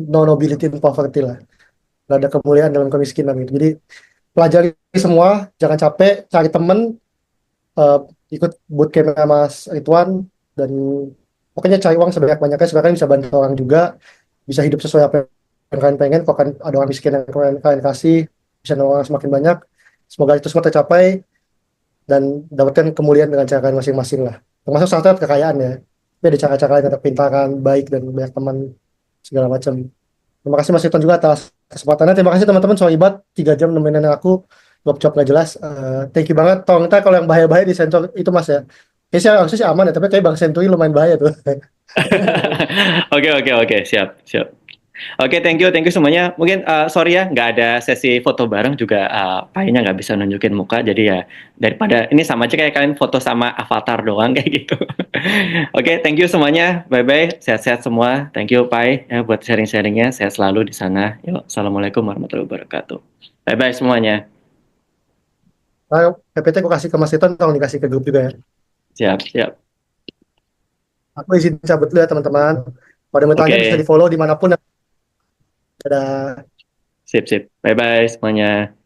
nobility in poverty lah. Gak ada kemuliaan dalam kemiskinan gitu. Jadi pelajari semua, jangan capek, cari temen, uh, ikut bootcamp Mas Ridwan, dan pokoknya cari uang sebanyak-banyaknya. Sebenarnya bisa bantu orang juga, bisa hidup sesuai apa yang kalian pengen. Kalau kan ada orang miskin yang kalian kasih, bisa nolong orang semakin banyak. Semoga itu semua tercapai dan dapatkan kemuliaan dengan cara kalian masing-masing lah. Termasuk salah satu kekayaan ya. Tapi ada cara-cara lain, ada pintaran, baik dan banyak teman segala macam. Terima kasih Mas Sultan juga atas kesempatannya. Terima kasih teman-teman soal ibat 3 jam nemenin aku job-job nggak jelas. Thank you banget. Tolong ntar kalau yang bahaya-bahaya disensor itu Mas ya. Kayaknya sih harusnya sih aman ya, tapi kayak Bang Senturi lumayan bahaya tuh. Oke, oke, oke, siap, siap. Oke, thank you semuanya. Mungkin sorry ya, nggak ada sesi foto bareng juga. Paynya nggak bisa nunjukin muka, jadi ya daripada ini sama aja kayak kalian foto sama avatar doang kayak gitu. Oke, thank you semuanya. Bye bye, sehat-sehat semua. Thank you Pai ya buat sharing-sharingnya. Sehat selalu di sana. Yuk, assalamualaikum warahmatullahi wabarakatuh. Bye bye semuanya. Nah, PPT aku kasih ke Mas Sultan, tolong dikasih ke grup juga ya. Siap, siap. Aku izin cabut dulu ya teman-teman. Pada mau tanya bisa Oke, di follow dimanapun. Ada sip, sip. Bye bye semuanya.